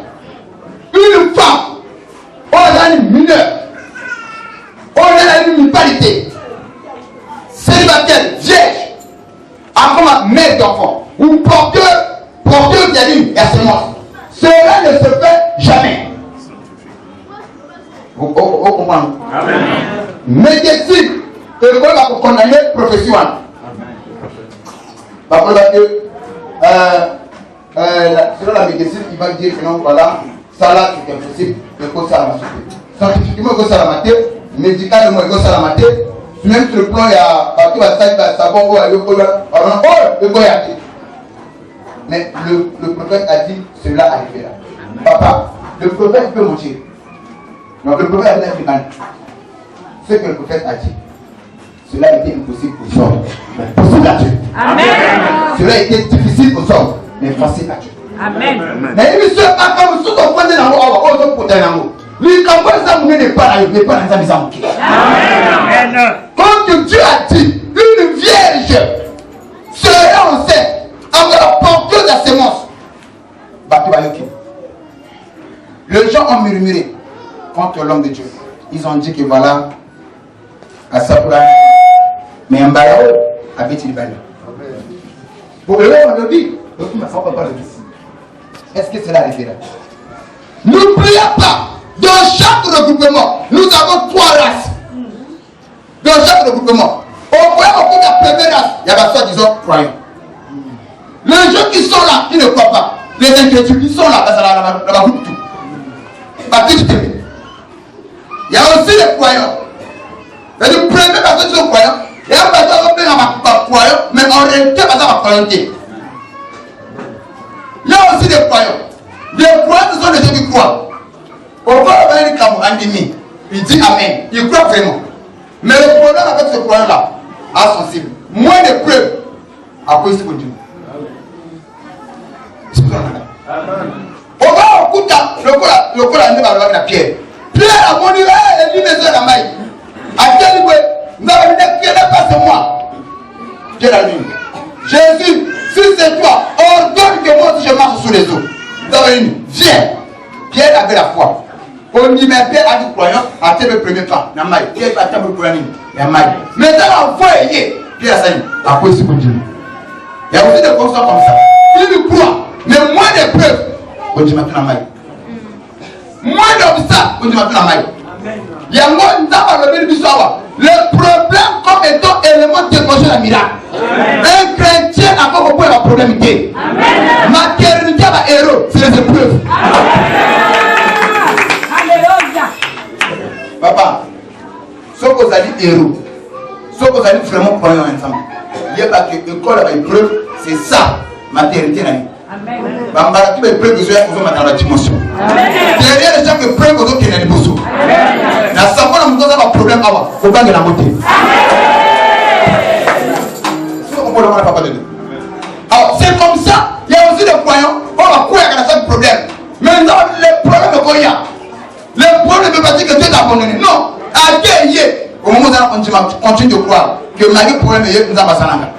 Une femme, on a une mineure, on a une mutualité, célibataire, vierge, encore ma mère d'enfant, ou porteur d'anime et à semence. Cela ne se fait jamais. Vous comprenez? Médecine, le monde va condamner profession. Par contre, selon la médecine, il va dire que non, voilà, ça là c'est impossible, il faut ça la mater. Scientifiquement, il faut ça la mater, médicalement, il faut ça la mater. Même sur le plan, il y a partout à ça, savon, le goyate. Mais le prophète a dit cela arrivera. Papa, le prophète peut mentir. Donc le prophète a dit ce que le prophète a dit, cela était impossible aux hommes, mais possible à Dieu. Amen. Cela était difficile aux hommes, mais facile à Dieu. Amen. Mais il se passe comme si on prenait dans l'eau, on lui, quand vous n'est pas là, Amen. Comme Dieu a dit, une vierge sera enceinte, encore porteuse de sémence. Les gens ont murmuré contre l'homme de Dieu. Ils ont dit que voilà, à Sapura, mais un balao habite le balai. Pour eux, on le dit. Est-ce que c'est la référence? N'oubliez pas, dans chaque regroupement, nous avons 3 races. Dans chaque regroupement, au point où la première race, il y a soi-disant croyants. Les gens qui sont là, qui ne croient pas, les inquiétudes, ils sont là, dans la groupe tout. Il y a aussi les croyants. C'est le premier personne qui sont croyants. Il y a un personne qui est croyant, mais en réalité, il n'y a pas de croyanté. Il y a aussi des croyants. Les croyants, ce sont des gens qui croient. Au revoir, il dit Amen. Il croit vraiment. Mais le problème avec ce croyant-là, insensible, moins de preuves, à cause de Dieu. Au revoir, le coup là, la pierre. Pierre a mon niveau, il dit, mais c'est la maille. À quel niveau? Nous avons dit, Pierre n'est pas c'est moi. Pierre a dit, Jésus, si c'est toi, ordonne que moi je marche sur les eaux. Nous avons dit, viens. Pierre avait la foi. On dit, mais Pierre a dit croyant, à tel le premier pas. Pierre a dit le croyant. Mais dans la foi, Pierre a dit, à cause de Dieu. Il y a aussi des constats comme ça. Il croit, mais moins de preuves. On dit maintenant la maille. Moins d'obstacles, on dit maintenant la maille. Il y a moins d'obstacles, le problème comme étant élément déclencheur d'un miracle. Un chrétien n'a pas beaucoup de problème. Maternité va héros, c'est les épreuves. Alléluia. Papa, ce que vous avez dit héros, ce que vous avez vraiment croyant ensemble, il n'y a pas que l'école avec épreuve, c'est ça, maternité. Bambara, tu veux preuve que vous dans la dimension. Derrière les gens qui preuve que vous êtes dans les bourseaux. La savon, nous avons un problème à voir. Il faut pas de la beauté. Alors, c'est comme ça. Il y a aussi des croyants. On va courir avec ce problème. Maintenant, les problèmes de Koya. Les problèmes ne peuvent pas dire que Dieu t'a abandonné. Non. À Dieu, au moment où on continue de croire que malgré le problème, il y a nous avons Amen.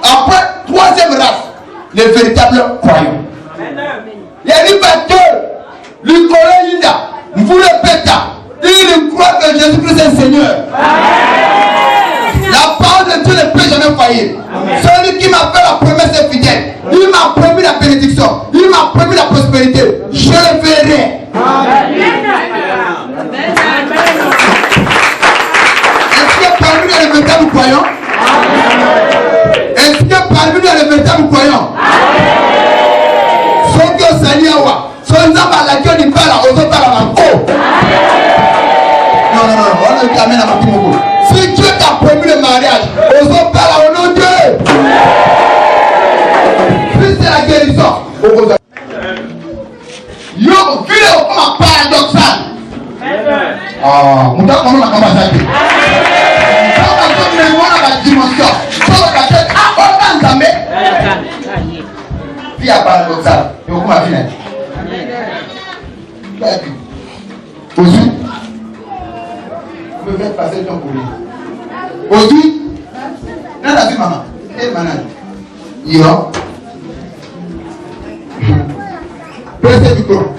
Après, troisième race, les véritables croyants. Il y a des batteurs, le collège, vous le pétez, il croit que Jésus-Christ est Seigneur. La parole de Dieu ne peut jamais faillir. Celui qui m'a fait la promesse est fidèle. Il m'a promis la bénédiction, il m'a promis la prospérité. Je le verrai. Est-ce que parmi les véritables croyants? Est-ce que parmi les véritables croyants? Ceux qui ont sali à moi, ceux qui ont laquelle ils parlent, aux autres parlent en haut. Non, on ne t'amène à ma petite. Si Dieu t'a promis le mariage, aux autres parlent au nom de Dieu. Si c'est la guérison, yo, vidéo comme un paradoxal. On doit comment on a commencé. Dimension. Puis à paradoxal. Et on va finir. Aujourd'hui, vous pouvez passer le temps pour lui. Aujourd'hui, dans la vie, maman, elle est malade. Il a pressé du corps.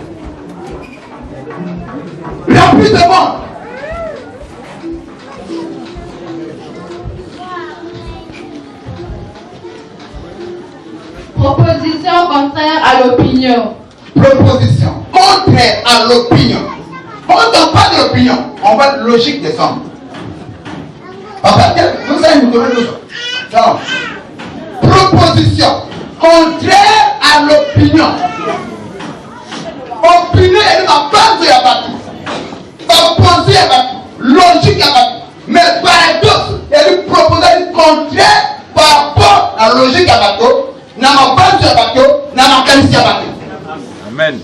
Rempli de monde. Proposition contraire à l'opinion. Proposition contraire à l'opinion. Quand on parle de l'opinion, on parle de logique des hommes. Papa, vous allez nous donner le son. Proposition contraire à l'opinion. Opinion, elle va penser à battu. Va penser à battu. Logique à battu. Mais paradoxe, elle propose une contraire par rapport à la logique à battu. Amen.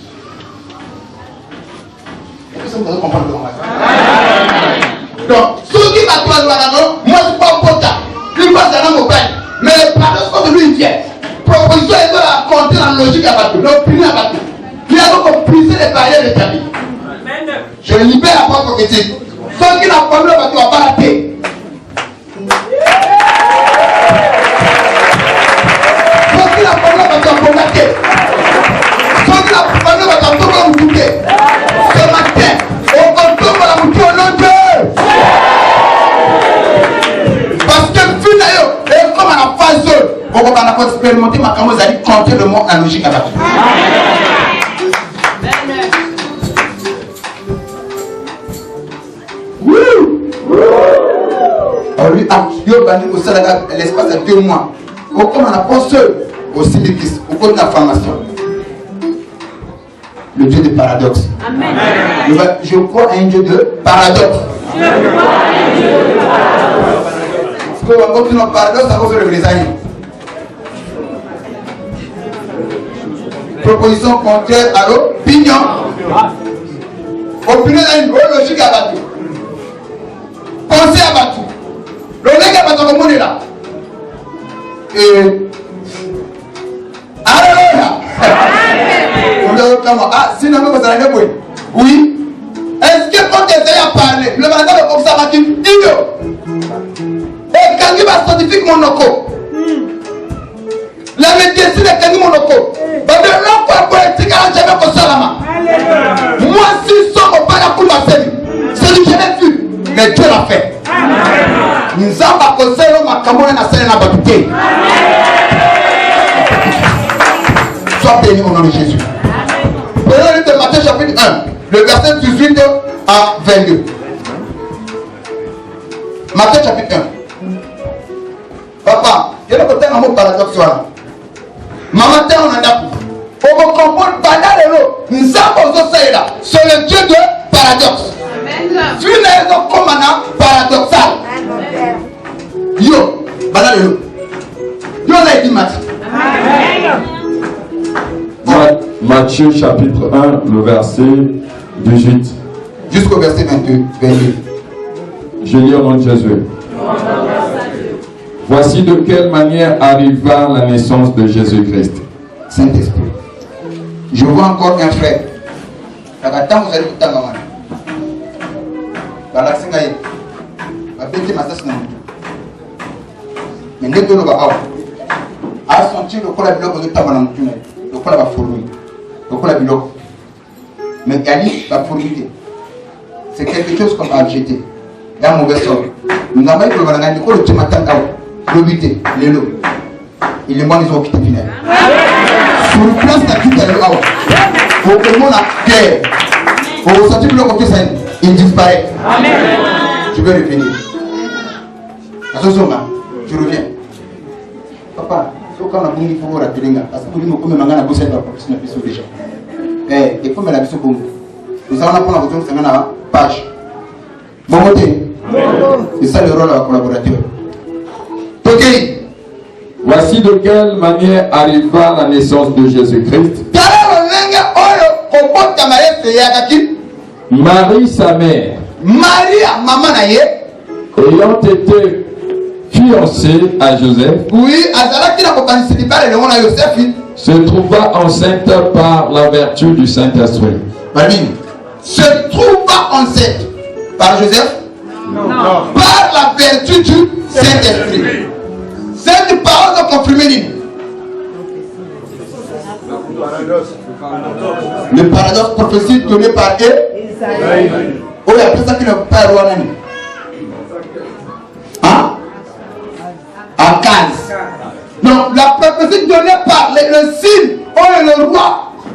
Donc, ceux qui battent moi je ne suis pas un pote. Ils passent dans mon bain. Mais logique à battre, l'opinion à battre. Il a donc brisé les barrières de ta vie. Je libère la voix prophétique. Ceux qui n'ont pas le battu va pas rater. Ceux qui n'ont pas le battu va pas rater. Ceux qui n'ont pas le battu va pas rater. Ce matin, on contourne la mouture au nom de Dieu. Parce que vu d'ailleurs, et comme à la phase, on va expérimenter ma caméra, vous allez compter le mot analogique à battre. Alors lui, il a banni au Sénégal l'espace de 2 mois. Au comme un apôtre aussi l'église, au cours de la formation. Le Dieu des paradoxes. Amen. Je crois à un Dieu de paradoxe. Parce que quand tu as un paradoxe, ça va faire le grisaille. Proposition contraire à l'opinion. Opinion a une bonne logique à battre. Pensez à battre. Le gars va te monde est là. Et alléluia. Ah, sinon vous allez le oui. Est-ce que quand tu essayes à parler, le mandat de observatif, idiot. Et quand il va scientifique mon loco. La médecine est quand mon loco. Parce que l'homme politique a jamais comme ça la main. Moi, si sommes pas la cour de c'est du que je l'ai vu. Mais Dieu l'a fait. Nous avons conseillé l'homme à Cameroun à Sénégal à Babouté. Sois béni au nom de Jésus. Prenons le livre de Matthieu chapitre 1, le verset 18 à 22. Matthieu chapitre 1. Papa, il y a le côté un mot paradoxe. Maman, t'es en anda. On va comprendre pendant l'eau. Nous avons aussi là. C'est le Dieu de paradoxe. Tu n'es pas comme un paradoxal. Yo, pendant l'eau. Yo, on a dit Matthieu. Matthieu chapitre 1, le verset 18. Jusqu'au verset 22. Je lis au nom de Jésus. Voici de quelle manière arriva la naissance de Jésus-Christ. Saint-Esprit. Je vois encore un frère. Mais Gali va fourmiller. C'est quelque chose comme à jeter. Dans mon verset. Nous n'avons pas eu le matin l'obité, les lots. Il est moins les occupés finales. Sur le plan statutaire, au moment la guerre, au statut de l'occupé, il disparaît. Je vais revenir. Attention, je reviens. Papa, il faut qu'on a bougé pour vous rappeler. Parce que vous dites que vous avez bossé dans la profession déjà. Et comme la mission pour nous, nous allons apprendre à vous donner une page. Bon côté, c'est ça le rôle de la collaborateur. Voici de quelle manière arriva la naissance de Jésus-Christ. Marie, sa mère, ayant été fiancée à Joseph, se trouva enceinte par la vertu du Saint-Esprit. Se trouva enceinte par Joseph? Non. Par la vertu du Saint-Esprit. Cette parole de confirmer. Le paradoxe prophétique donné par Isaïe. Oh, il y a plus ça qui ne peut pas roi. Hein? En 15. Donc, la prophétie donnée par le signe, oh, le roi,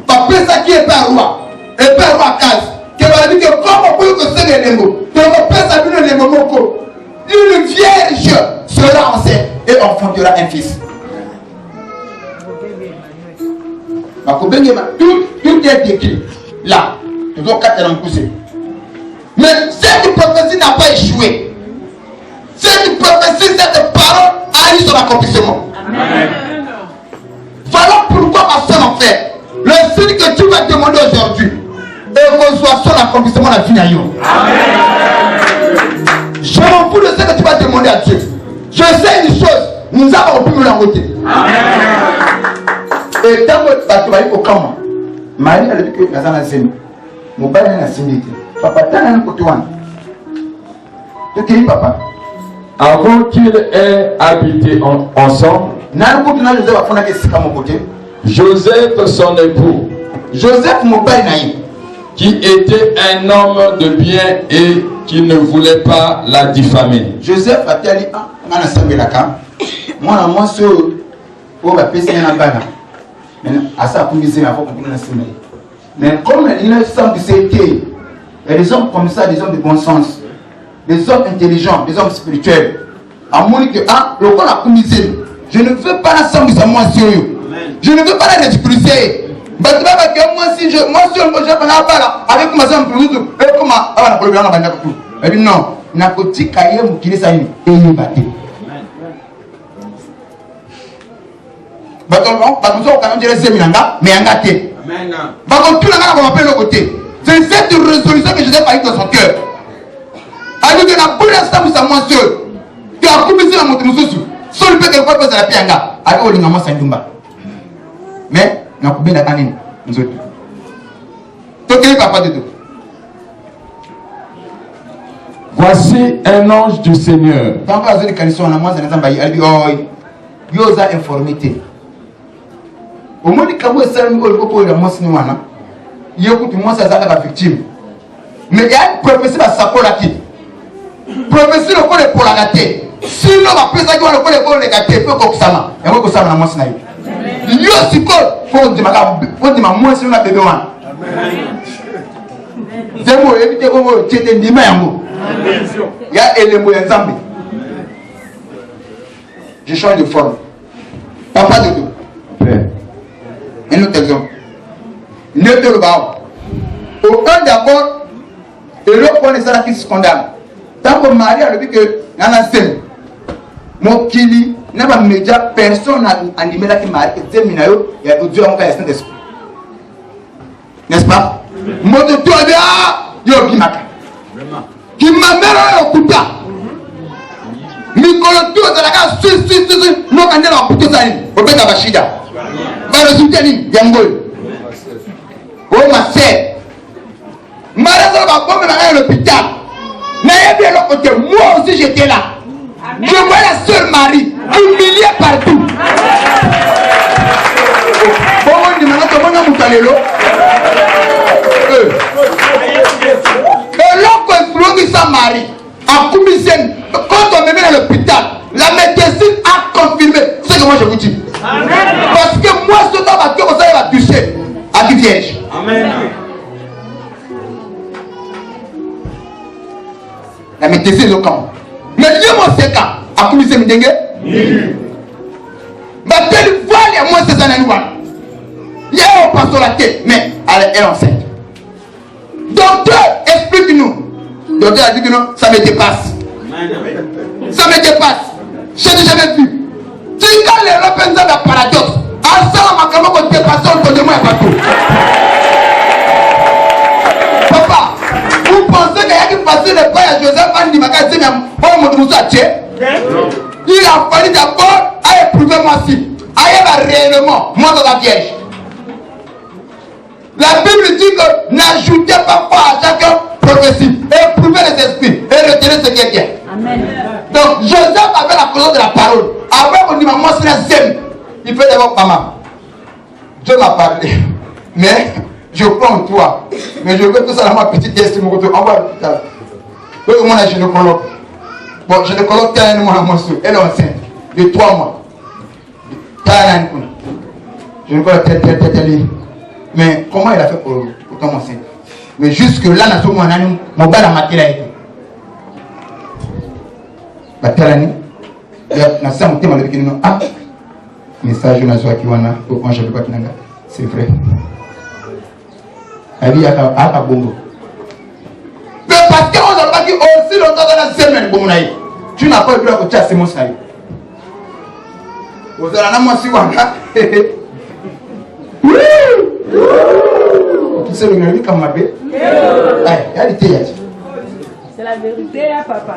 pas ça qui est pas roi. Et pas roi 15. Qui va dire que comme on peut que c'est les mots, que on peut s'appeler les mots. Une vierge sera enceinte et enfantera un fils. Tout est décrit là. Nous avons 4 ans poussés. Mais cette prophétie n'a pas échoué. Cette prophétie, cette parole a eu son accomplissement. Amen. Voilà pourquoi ma soeur en fait. Le signe que tu vas demander aujourd'hui et reçoit son accomplissement la vie d'ailleurs. Je m'en fous de ce que tu vas demander à Dieu. Je sais une chose, nous avons pu me l'envoyer. Et tant que tu vas au camp, Marie a dit que la zone a zéro. Mon père a signé. Papa, tu as un côté. Tu es papa. Avant qu'ils aient habité ensemble, Joseph, son époux, Joseph, mon père, qui était un homme de bien et qui ne voulait pas la diffamer. Joseph a dit, moi, mais comme il semble que c'était des hommes comme ça, des hommes de bon sens, des hommes intelligents, des hommes spirituels, à mon que le corps a commisé, je ne veux pas l'ensemble de sa moisson, je ne veux pas la récupérer. Moi si je avec ma soeur et comment non, nakoti kaye mukile sa ni eyebate. C'est cette résolution que je n'ai pas eu dans son cœur. Alors que la bonne instant sa moisson, tu as commis la montée de seul peut quelque chose à la pianga. Alors on a sandumba. Mais n'a pas bien d'attendre nous autres. Donc il papa de tout. Voici un ange du Seigneur. Quand vous avez des conditions, on a moins de temps, il dit oh, il y a informité. Au moins, il y a un peu de temps. Il y a une victime. Mais il y a une prophétie qui s'appelle prophétie le col pour la gâter. Sinon, la personne qui va le col pour la gâter, il faut que ça marche. Il faut que ça marche. Il y a aussi col pour dire que moi, si on a bébé. C'est bon, évitez que tu aies des mains. Il y a un élément d'ensemble. Je change de forme. Papa de tout. Un autre exemple. Ne te le bas. Aucun d'abord, et l'autre point de ça qui se condamne. Tant que Marie a dit que dans la scène, mon kili, n'a pas média, personne n'a animé là qui m'a dit que Minayo, il y a Dieu en cas de Saint-Esprit. N'est-ce pas? Mon de toi, il y a Bimaka. Qui m'a mis au couteau. Mikolo tout de la case, non, quand il y a un couteau, au bête à Bachida. Va résulter, Yangoy. Oh ma sœur, malheureusement, ma bombe m'a à l'hôpital. N'ayez bien l'autre côté, moi aussi j'étais là. Je vois la sœur Marie, humiliée partout. Bon, on dit maintenant comment on a moutalé. Et l'autre explose sa Marie, en commissaire, quand on me met à l'hôpital, la médecine a confirmé ce que moi je vous dis. Parce que moi, ce temps, ma cœur, ça va toucher à du vierge. Amen. La médecine est au camp. Mais Dieu m'a fait quand à commissaire Mdengue. Mais tel voile, il y a moins de 16 ans. Il y a un passe sur la tête, mais elle est enceinte. Docteur, explique-nous. Docteur a dit que non, ça me dépasse. Ça me dépasse. Je n'ai jamais vu. Tu quand les représentants d'un paradoxe, ensemble, ma caméra qu'on dépasse, on te demande partout. Papa, vous pensez qu'il y a qui passer le père à Joseph Andi Makazim, il a fallu d'abord à éprouver moi si. Aïe, réellement, moi dans la vierge. La Bible dit que n'ajoutez pas à chacun prophétie. Éprouvez les esprits et retenez ce qui est bien. Amen. Donc Joseph avait la connaissance de la parole. Après on dit maman c'est la zème. Il fait d'abord maman. Dieu m'a parlé. Mais je crois en toi. Mais je veux tout ça dans ma petite destinée. On va l'hôpital. Donc moi je le colloque. Bon, je le colloque à un mois. Elle est enceinte de 3 mois. Je ne peux pas tête. Mais comment il a fait pour tomber enceinte? Mais jusque là, dans ce moment, mon bal a maté là et tout. Batalani, il y a un sang qui m'a dit que ah, message de la joie qui wana, pourquoi je ne peux pas qu'il c'est vrai. La vie a bongo. Mais parce qu'on n'a pas dit aussi longtemps dans la semaine, tu n'as pas eu droit que tu as ces mots ça. Vous allez en avoir si wana. Qui c'est le gars qui m'a dit? C'est la vérité, là, papa.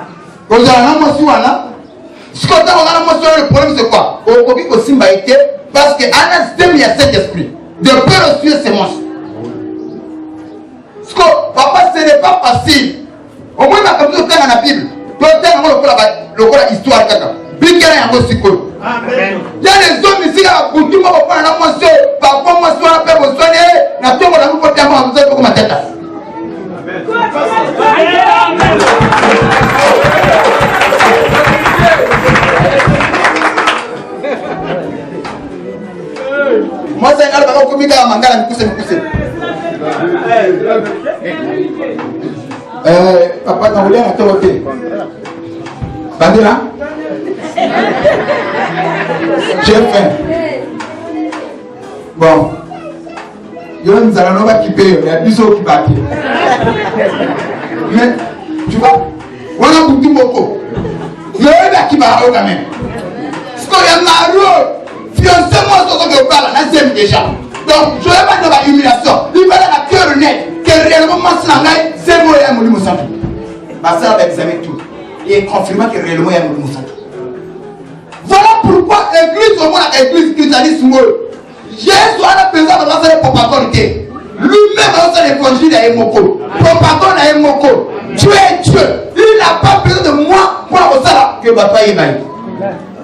Vous avez un mois sur un an. Ce qu'on a le problème, c'est quoi? Au Kobi, au Simba, Parce qu'en Asdem, il y a cet esprit. De peur au ciel, c'est monstre. Parce que, papa, ce n'est pas facile. Au moins, il y a comme ça dans la Bible. Il y a l'histoire. Il y a des hommes ici qui ont dit la motion. Par contre, moi, je suis un peu soigné. Je suis un peu de tête. Moi, c'est un gars qui a un mangala, papa, t'as voulu un autorité. Bandela? J'ai faim. Bon. Il y a un Zalanoba qui paye, il y a des autres qui battent. Mais, tu vois, on a beaucoup de mots. Il y a un qui va quand même. Parce qu'il y a un maro, fiancé, moi, ce que je parle, là, j'aime déjà. Donc, je ne vais pas dans la humiliation. Il va dans la cœur net, que réellement, c'est moi, il y a un moulin au ma soeur va examiner tout. Et confirmant que réellement, il y a un moulin au Voilà pourquoi l'église, au moins l'église christianiste, Jésus a besoin de lancer les propagandes. Lui-même a lancé l'évangile à Emoko. Propagande à Emoko. Dieu est Dieu. Il n'a pas besoin de moi pour avoir ça que papa est vaillé.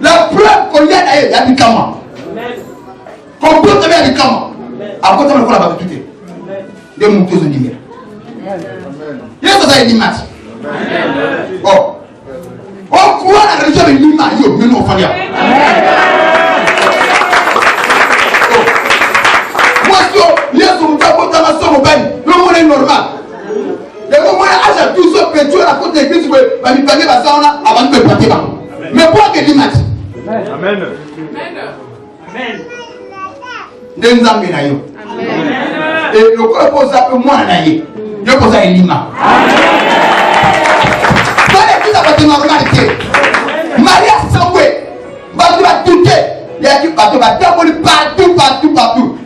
La preuve qu'on y a d'ailleurs, il y a du comment. Qu'on peut te mettre du comment. À côté de la batuté. De mon cause de numéro. Il y a ça une image. Oh. On croit la religion de l'image. Yo, mais non, on fait il y a son tabou dans la somme au bain. Le monde est normal. Le moment où il y a tout ce pétrole à côté de l'église, il va lui payer avant de me partir. Mais pour que l'image. Amen. Amen. Et le corps pose un peu moins d'ailleurs. Je pose un lima. Dans l'église, ça va être normalité. Maria Sangwe, va tout. Il y a qui partout.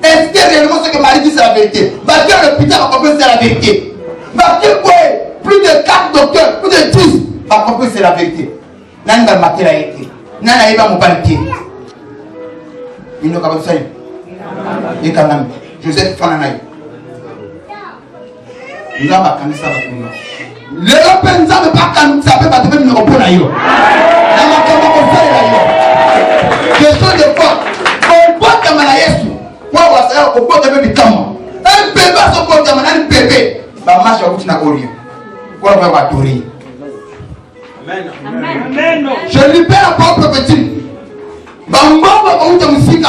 Est-ce que réellement ce que Marie dit c'est la vérité? Va dire l'hôpital va comprendre c'est la vérité. Va dire quoi? Plus de 4 docteurs, plus de 10 va comprendre c'est la vérité. Nani va mater la été. Nani va mon paniquer. Il n'a pas besoin. Et quand même, Joseph Fananaï. Il a pas quand ça va tout le monde. Les Européens ne savent pas quand ça peut pas te faire une repos d'ailleurs. Question de quoi? On peut te mener à Yesu. Pour avoir ça, on peut te mettre du temps. Un bébé, son corps, un bébé. Bah, marche à bout de la Corée. Pour avoir adoré. Amen. Je libère la parole prophétique. Bah, on va voir où tu es musique.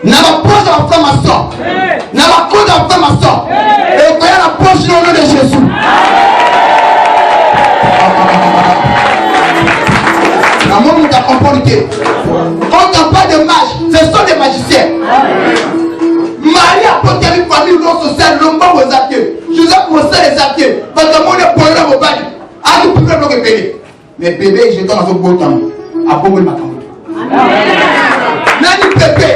N'a pas pose à faire ma soeur. N'a pas cause à faire ma soeur. Et quand il y a la poche dans le nom de Jésus. La mort nous a comporté. Quand on parle de mages, ce sont des magiciens. Marie a porté une famille non sociale, l'homme aux actes. Joseph Moussa les actes. Parce que mon épaule au bas. A tout plus que bébé. Mais bébé, je donne à son beau temps. À bon ma camoufle. Nani bébé,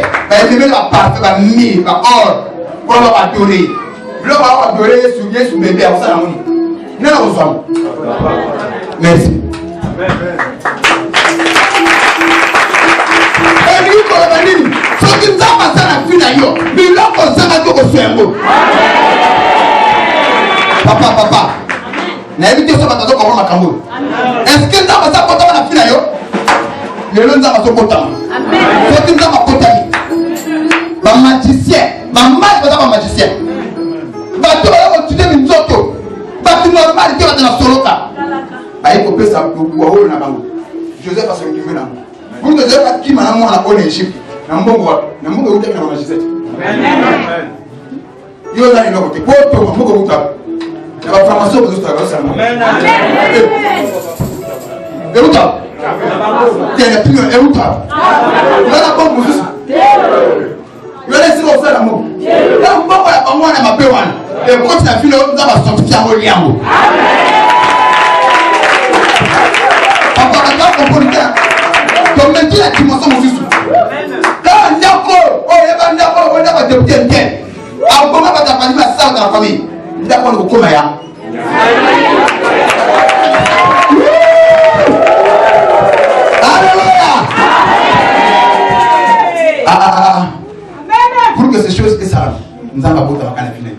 il va partir, va mis, va or. Pour adorer. L'homme va adorer sur bébé à ça. Non, non, merci. Papa, na évité ça va te donner ma cambo. Est-ce que ça va ça porter la fille là yo? Le long ça va se porter. Amen. C'est que ça va porter. Ba magicien, ma mère va être magicien. Ba tu vas continuer une autre. Ba tu normal tu vas dans la soloka. Ba il faut que ça pour na bango. Joseph a se retrouver là. Pour que Joseph qui m'a amené en Égypte. Na mbongo où tu es na magicien. Amen. Yo là il côté. Pour toi mbongo où tu la formation de notre travail. Amen. Et où tu as? Tu es plus et où tu as? Tu as la bonne position. Tu as laissé au faire l'amour. Là, on va voir comment on a ma paix. Et quand tu as fini, on va sortir en lien. Papa, on va comprendre. Comme me dit la dimension de Jésus. Là, on y a encore. Oh, il y a pas de bien. Alors, comment va ta famille, ma soeur dans la famille? D'accord, le comaya. Alléluia. Ah. Pour que ces choses ça nous avons beau dans la finale.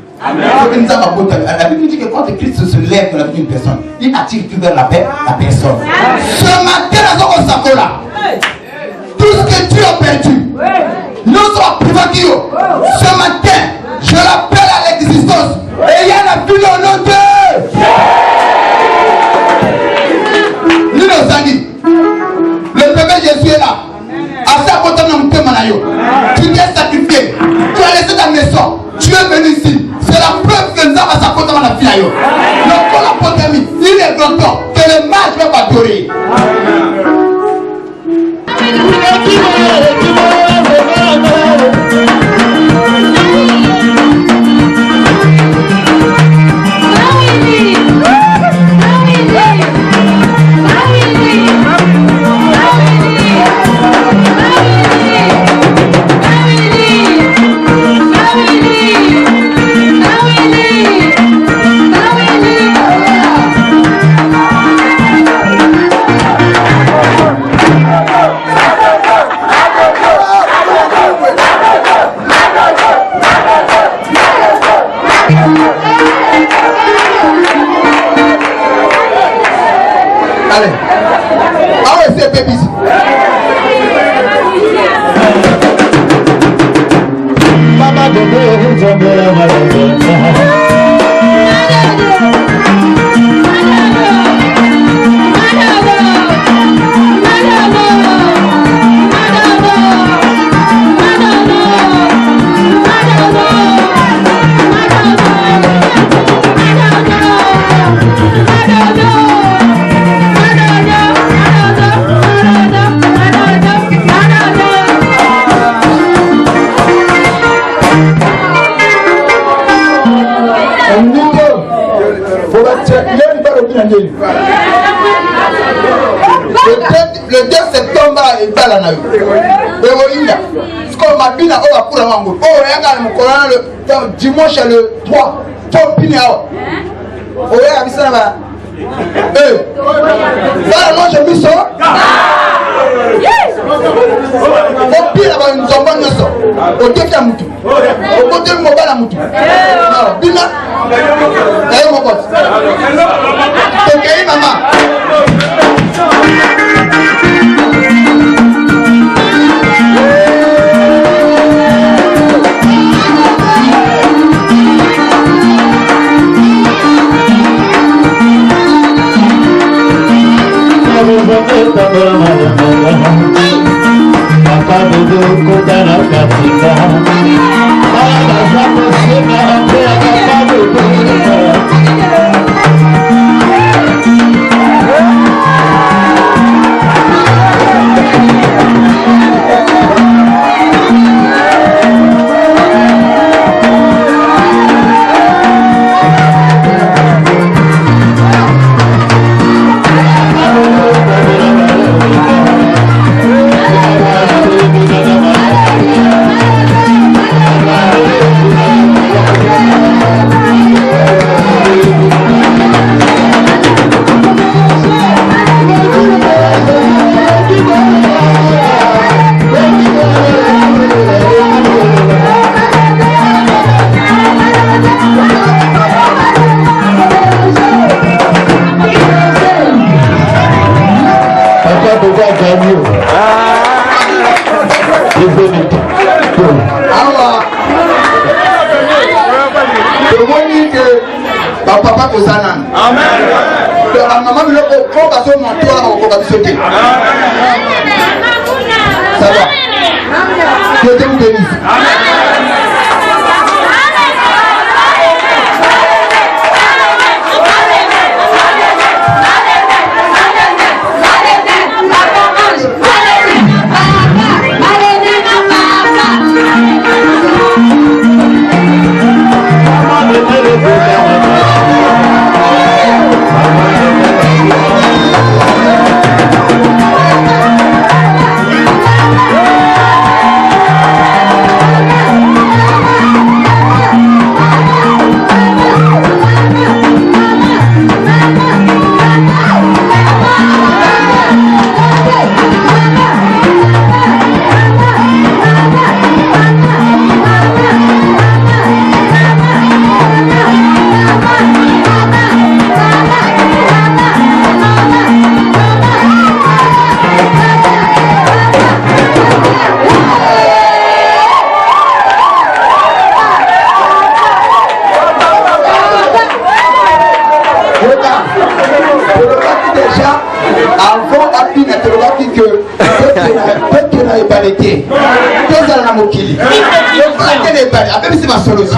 La Bible dit que quand Christ se lève dans la vie d'une personne, il attire plus vers la personne. Ce matin, tout ce que tu as perdu, nous sommes privés. Ce matin, je l'appelle à l'existence. Et il y a la vie au nom de le bébé Jésus est là. Tu t'es sacrifié. Tu as laissé ta maison. Tu es venu ici. C'est la preuve que nous avons sa côte dans la fille. Il est content que le match va t'adorer. Allez. Ah ouais, c'est bébé. Maman de le 2 septembre, il va la naïve. Dimanche le 3, je mis ça. Papa Kosanan. Amen. Maman, il faut passer au manteau à la sauter. Ça va. Que Dieu vous bénisse. Ah! que na ebalete tozala na mokili lokola te na ebale abebisi masolosi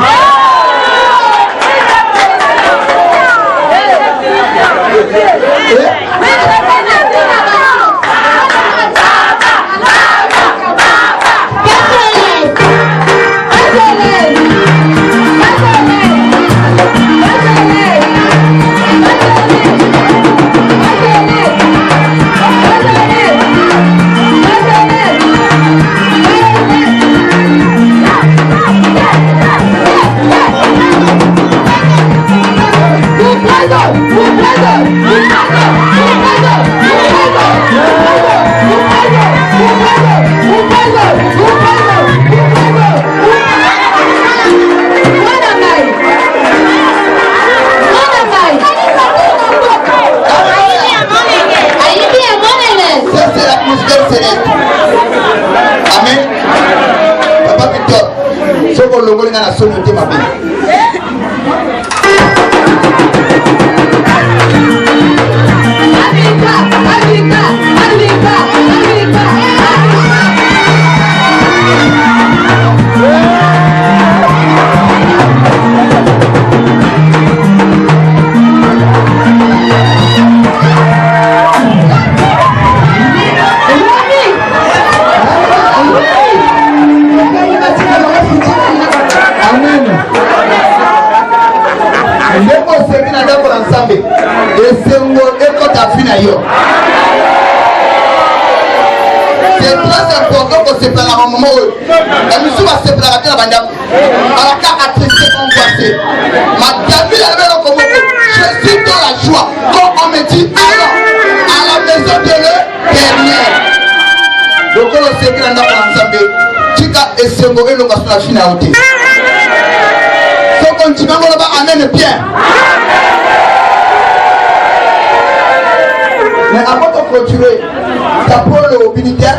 Amen. Papa Victor, ce qu'on le voit dans la sonorité ma vie. C'est très important qu'on se prépare à un moment où la mission va se préparer à la bande. À la carte attristé, angoissé. Ma David avait le comment je suis dans la joie. Quand on me dit alors à la maison de l'Éternel. Donc on se prépare ensemble. Tika et Sengo et l'on va se la finir à ôter. Donc on dit amen bien. Mais avant de clôturer, ta parole au militaire.